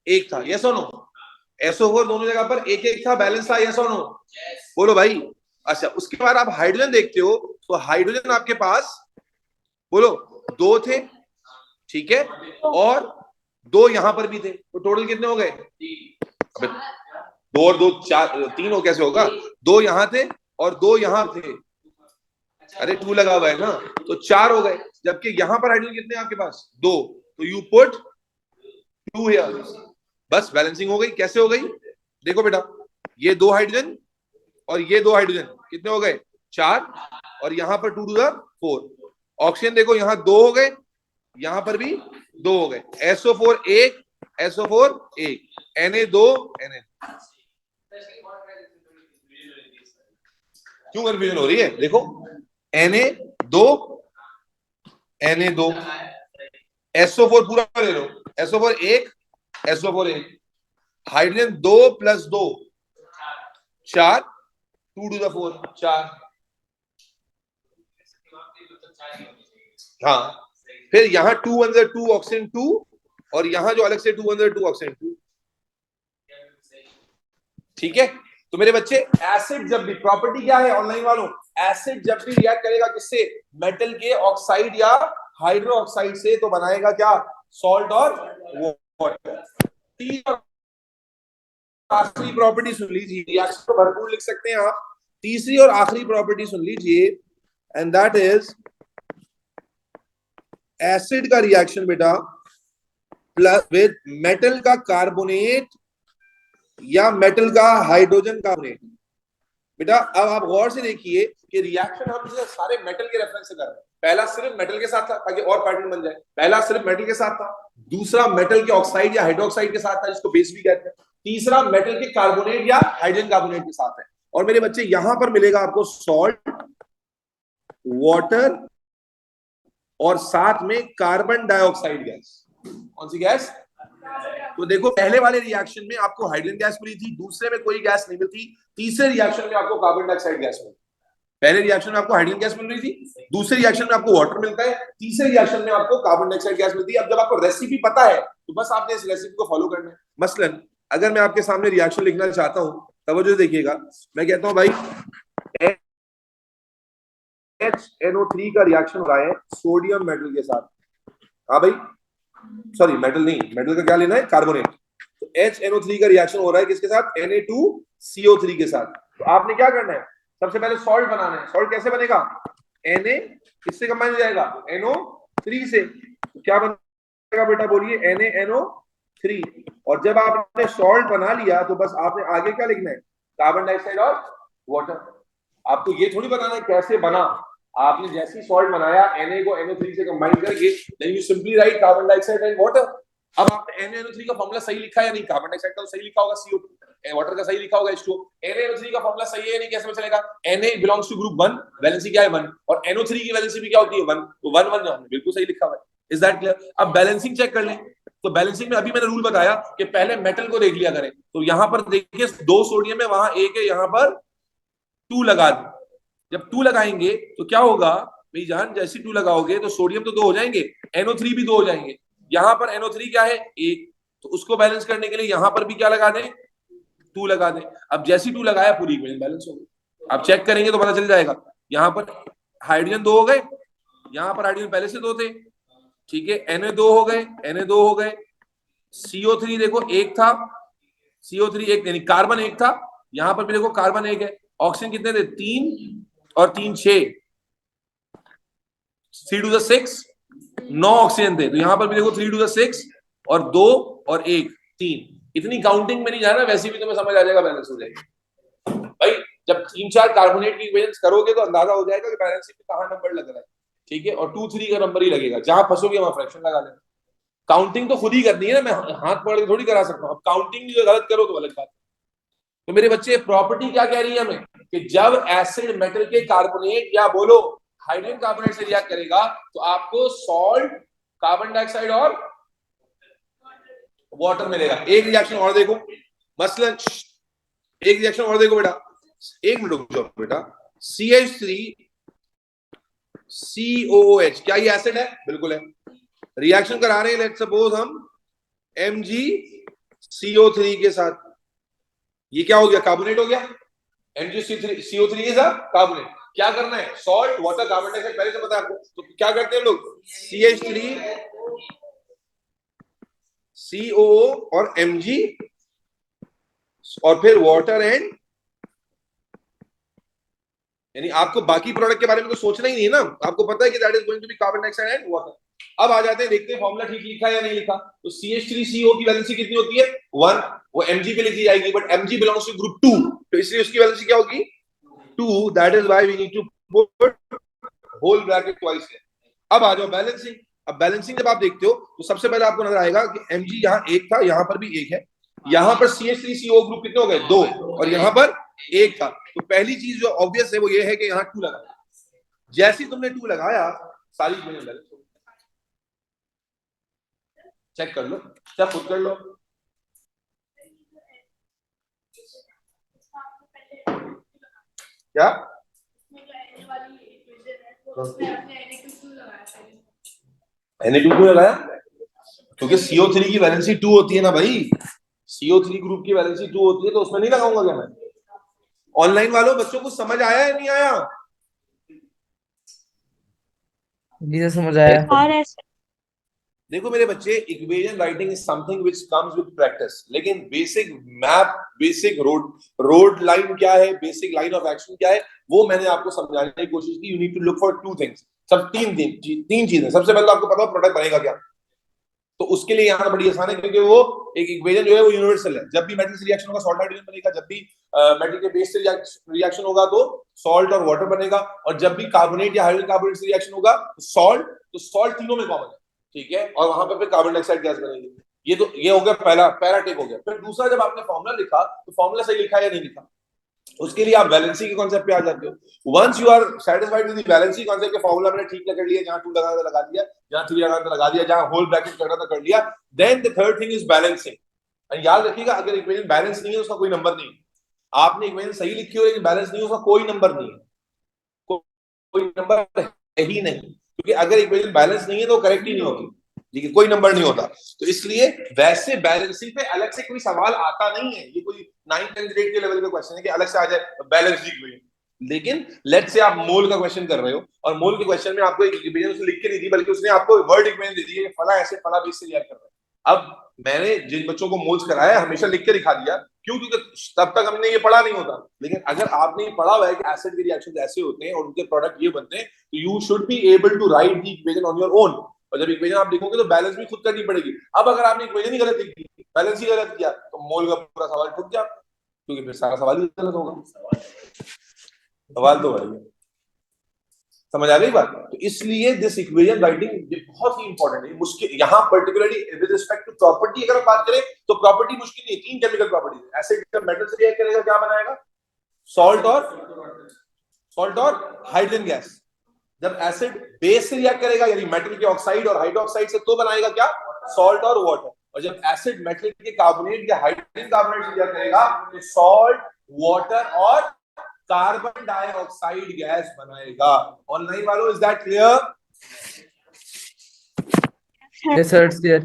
S1: 1 था। यस और नो? SO4 दोनों जगह पर 1-1 था, बैलेंस था। यस और नो? बोलो भाई। अच्छा, उसके बाद आप हाइड्रोजन देखते हो, तो हाइड्रोजन आपके पास बोलो 2 थे, ठीक है, और 2 यहां पर भी थे, तो टोटल कितने हो गए? 2 और 2 4, 3 हो कैसे होगा? 2 यहां थे और 2 यहां थे, अरे 2 लगा हुआ है ना, तो 4 हो गए। जबकि यहां पर हाइड्रोजन कितने हैं आपके पास? 2, तो यू पुट 2 हियर, बस बैलेंसिंग हो गई। कैसे हो गई? देखो बेटा, ये 2 हाइड्रोजन और ये 2 हाइड्रोजन कितने हो गए? 4, और यहां पर 2 टू द 4। ऑक्सीजन देखो, यहां 2 हो गए, यहां पर भी 2 हो गए। SO4 1, SO4 1, Na2 Na। क्यों कंफ्यूजन हो रही है? देखो, Na2 Na2, SO4 पूरा ले लो, SO4 1, SO4 1, hydrogen 2 + 2 4, 2 to the 4 4। हाँ, फिर यहाँ 2 अंदर 2 ऑक्सीजन 2, और यहाँ जो अलग से 2 अंदर 2 ऑक्सीजन 2। ठीक है, तो मेरे बच्चे, एसिड जब भी, प्रॉपर्टी क्या है ऑनलाइन वालों, एसिड जब भी रिएक्ट करेगा किससे? मेटल के ऑक्साइड या हाइड्रो ऑक्साइड से, तो बनाएगा क्या? सॉल्ट और वाटर। आखिरी प्रॉपर्टी सुन लीजिए, रिएक्शन तो भरपूर लिख सकते हैं आप। तीसरी और आखिरी प्रॉपर्टी सुन लीजिए, एंड दैट इज एसिड का रिएक्शन बेटा प्लस विद मेटल का कार्बोनेट या मेटल का हाइड्रोजन कार्बोनेट। बेटा अब आप गौर से देखिए कि रिएक्शन हम सारे मेटल के रेफरेंस से कर रहे हैं। पहला सिर्फ मेटल के साथ था ताकि और पैटर्न बन जाए, पहला सिर्फ मेटल के साथ था, दूसरा मेटल के ऑक्साइड या हाइड्रोक्साइड के साथ था जिसको बेस भी कहते हैं, तीसरा मेटल के कार्बोनेट या हाइड्रोजन कार्बोनेट के साथ है। और मेरे बच्चे यहां पर मिलेगा आपको सॉल्ट, वाटर और साथ में कार्बन डाइऑक्साइड गैस। कौन सी गैस? तो देखो, पहले वाले रिएक्शन में आपको हाइड्रोजन गैस मिली थी, दूसरे में कोई गैस नहीं मिलती, तीसरे रिएक्शन में आपको कार्बन डाइऑक्साइड गैस मिली। पहले रिएक्शन में आपको हाइड्रोजन गैस मिल रही थी, दूसरे रिएक्शन में आपको वाटर मिलता है, तीसरे रिएक्शन में आपको कार्बन डाइऑक्साइड गैस मिलती है। अब जब आपको रेसिपी पता है तो बस आपने इस रेसिपी को फॉलो करना है। मसलन अगर मैं आपके सामने रिएक्शन लिखना चाहता हूं, तवज्जो देखिएगा, मैं कहता हूं भाई HNO3 का रिएक्शन हो रहा है सोडियम मेटल के साथ। हाँ भाई, सॉरी मेटल नहीं, मेटल का क्या लेना है? कार्बोनेट। तो HNO3 का रिएक्शन हो रहा है किसके साथ? Na2CO3 के साथ। तो आपने क्या करना है? सबसे पहले सॉल्ट बनाना है। सॉल्ट कैसे बनेगा? Na किससे कंबाइन हो जाएगा? NO3 से। तो क्या बनेगा बेटा? बोलिए, NaNO3। और जब आपने सॉल्ट बना लिया तो बस आपने आगे क्या लिखना है? कार्बन डाइऑक्साइड और वाटर। आपको ये थोड़ी बताना है कैसे बना, आपने जैसे ही सॉल्ट बनाया Na को NO3 से कंबाइन करके, then you simply write carbon dioxide and water. अब आपने NaNO3 का फॉर्मूला सही लिखा है या नहीं? कार्बन डाइऑक्साइड का तो सही लिखा होगा CO2, वाटर का सही लिखा होगा H2O। NaNO3 का फॉर्मूला सही है या नहीं कैसे पता चलेगा? Na belongs to group 1, valency क्या है 1, और NO3 की वैलेंसी भी क्या होती है 1, तो 1 1 हमने बिल्कुल सही लिखा हुआ है। Is that clear? अब बैलेंसिंग चेक कर लें। तो बैलेंसिंग में अभी मैंने रूल बताया कि पहले मेटल को देख लिया करें। तो यहां पर देखिए 2 सोडियम है, वहां 1 है, यहां पर 2 लगा दें। जब 2 लगाएंगे तो क्या होगा भाई जान? जैसे 2 लगाओगे तो सोडियम तो 2 हो जाएंगे, NO3 भी 2 हो जाएंगे। यहां पर NO3 क्या है? 1, तो उसको बैलेंस करने के लिए यहां पर भी क्या लगा दें? 2 लगा दें। अब जैसी 2 लगाया पूरी इक्वेशन बैलेंस हो गई। अब चेक करेंगे तो पता चल जाएगा। यहां पर हाइड्रोजन 2 हो गए, यहां पर हाइड्रोजन पहले से 2 थे, ठीक है, Na2 हो गए, Na2 हो गए, CO3 देखो एक था, CO3 एक यानी कार्बन एक था, यहां पर भी देखो कार्बन एक है, ऑक्सीजन कितने थे 3 और 3 6, 3 टू द 6 9 ऑक्सीजन थे, तो यहां पर भी देखो 3 टू द 6 और 2 और 1 3, इतनी काउंटिंग में नहीं जाना, वैसे भी तुम्हें समझ आ जाएगा, बैलेंस हो जाएगी भाई। जब 3 4 कार्बोनेट की इक्वेशंस करोगे तो अंदाजा हो जाएगा कि बैलेंस में कहां नंबर लग रहा है, ठीक है, और 2 3 का नंबर ही लगेगा, जहां फंसोगे वहां फ्रैक्शन लगा लेना। काउंटिंग तो खुद ही करनी है ना, मैं हाथ पकड़ के थोड़ी करा सकता हूं, अब काउंटिंग भी गलत करो तो अलग बात। तो मेरे बच्चे प्रॉपर्टी क्या कह रही है हमें कि जब एसिड मेटल के कार्बोनेट या बोलो हाइड्रोजन कार्बोनेट से रिएक्ट करेगा तो आपको सॉल्ट, कार्बन डाइऑक्साइड और वाटर मिलेगा। एक रिएक्शन और देखो, मसलन एक रिएक्शन और देखो बेटा, एक मिनट रुक जाओ बेटा, CH3 COOH, क्या ये एसिड है? बिल्कुल है। रिएक्शन करा रहे हैं लेट्स सपोज हम MgCO3 के साथ, ये क्या हो गया? कार्बोनेट हो गया। MgCO3 is a carbonate. क्या करना है? सॉल्ट, वाटर, कार्बन डाइऑक्साइड, पहले से पता है आपको, तो क्या करते हैं लोग? CH3 COO और Mg और फिर वाटर एंड, यानी आपको बाकी प्रोडक्ट के बारे में तो सोचना ही नहीं है ना, आपको पता है कि that is going to be carbon dioxide and water. अब आ जाते हैं, देखते हैं फॉर्मूला ठीक लिखा है या नहीं लिखा। तो CH3CO की वैलेंसी कितनी होती है? 1, वो Mg पे लिखी जाएगी, but Mg belongs to group 2, तो इसलिए उसकी वैलेंसी क्या होगी? 2, that is why we need to put whole bracket twice है। अब आ जाओ बैलेंसिंग। अब बैलेंसिंग जब आप देखते हो तो सबसे पहले आपको नजर आएगा कि Mg यहाँ एक था, यहाँ पर भी एक है, यहाँ पर CH3CO ग्रुप कितने हो गए? 2, और यहाँ पर एक था। तो पहली चीज जो ऑब्वियस है वो ये है कि यहाँ 2 लगा, जैसे ही तुमने 2 लगाया सारी इक्वेशन बैलेंस हो गई। चेक कर लो, क्या खुद कर लो। क्या Na2 क्यों लगाया? क्योंकि CO3 की वैलेंसी 2 होती है ना भाई, CO3 ग्रुप की वैलेंसी 2 होती है, तो उसमें नहीं लगाऊंगा क्या मैं? ऑनलाइन वालों, बच्चों को समझ आया या नहीं आया?
S2: जी सर समझ आया।
S1: देखो मेरे बच्चे, equation writing is something which comes with practice, लेकिन basic map, basic road line क्या है, बेसिक लाइन ऑफ एक्शन क्या है, वो मैंने आपको समझाने की कोशिश की। You need to look for 2 things, सब तीन चीजें। सबसे पहले तो आपको पता हो प्रोडक्ट बनेगा क्या, तो उसके लिए यहाँ बड़ी आसान है, क्योंकि वो एक इक्वेशन जो है वो यूनिवर्सल है। जब भी मेटल से रिएक्शन होगा सॉल्ट हाइड्रोजन बनेगा, जब भी मेटल के बेस से रिएक्शन होगा तो सॉल्ट और वाटर बनेगा, और जब भी कार्बोनेट या हाइड्रोजन कार्बोनेट से रिएक्शन होगा सॉल्ट, तो सॉल्ट तीनों में कॉमन है, ठीक है, और वहां पर फिर कार्बन डाइऑक्साइड गैस बनेगी। ये हो गया पहला पैराटिक हो गया। फिर दूसरा, जब आपने फॉर्मूला लिखा तो फॉर्मूला सही लिखा या नहीं लिखा, उसके लिए आप बैलेंसिंग के कॉन्सेप्ट पे आ जाते हो। Once you are satisfied with the balancing concept के फॉर्मूला मैंने ठीक कर लिया, जहां 2 लगाना था लगा दिया, जहां 3 लगाना था लगा दिया, जहां होल ब्रैकेट करना था कर लिया, then the third thing is balancing. And याद रखिएगा, अगर इक्वेशन बैलेंस नहीं है उसका कोई नंबर नहीं है। आपने इक्वेशन सही लिखी हो लेकिन बैलेंस नहीं है, उसका कोई नंबर नहीं है, कोई नंबर है ही नहीं, क्योंकि अगर इक्वेशन बैलेंस नहीं है तो करेक्ट ही नहीं होती, लेकिन कोई नंबर नहीं होता। तो इसलिए वैसे बैलेंसिंग पे अलग से कोई सवाल आता नहीं है, ये कोई 9th 10th ग्रेड के लेवल का क्वेश्चन है कि अलग से आ जाए बैलेंस इक्वेशन। लेकिन लेट्स से आप मोल का क्वेश्चन कर रहे हो, और मोल के क्वेश्चन में आपको एक इक्वेशन उसने लिख के नहीं दी, बल्कि उसने आपको वर्ड इक्वेशन दे दी है, फला ऐसे फला बेस से रिएक्ट कर रहा है। अब मैंने जिन बच्चों को मोल्स कराया हमेशा लिख के दिखा दिया, क्यों? क्योंकि तब तक हमने ये पढ़ा नहीं होता। लेकिन अगर आपने ये पढ़ा हुआ है कि एसिड के रिएक्शंस ऐसे होते हैं और उनके प्रोडक्ट ये बनते हैं, तो you should be able to write the equation on your own. और जब इक्वेशन आप लिखोगे तो बैलेंस भी खुद करनी पड़ेगी। अब अगर आपने इक्वेशन ही गलत लिख दी, बैलेंस ही गलत किया, तो मोल का पूरा सवाल ठुक गया, क्योंकि फिर सारा सवाल ही गलत होगा। सवाल तो वही है, समझ आ गई बात? तो इसलिए दिस इक्वेशन राइटिंग ये बहुत ही इंपॉर्टेंट है, मुश्किल यहाँ particularly with respect to property अगर हम बात करें तो प्रॉपर्टी मुश्किल नहीं है। 3 केमिकल प्रॉपर्टीज, एसिड जब मेटल से रिएक्ट करेगा क्या बनाएगा? सॉल्ट और हाइड्रोजन गैस। जब एसिड बेस से रिएक्ट करेगा यानी मेटल के ऑक्साइड और हाइड्रोक्साइड से, तो बनाएगा क्या? सॉल्ट और वाटर। और जब एसिड मेटल के कार्बोनेट या हाइड्रोजन कार्बोनेट से रिएक्ट करेगा तो सॉल्ट, वाटर और कार्बन डाइऑक्साइड गैस बनाएगा। ऑनलाइन वालों, is that clear?
S2: Yes sir, it's clear.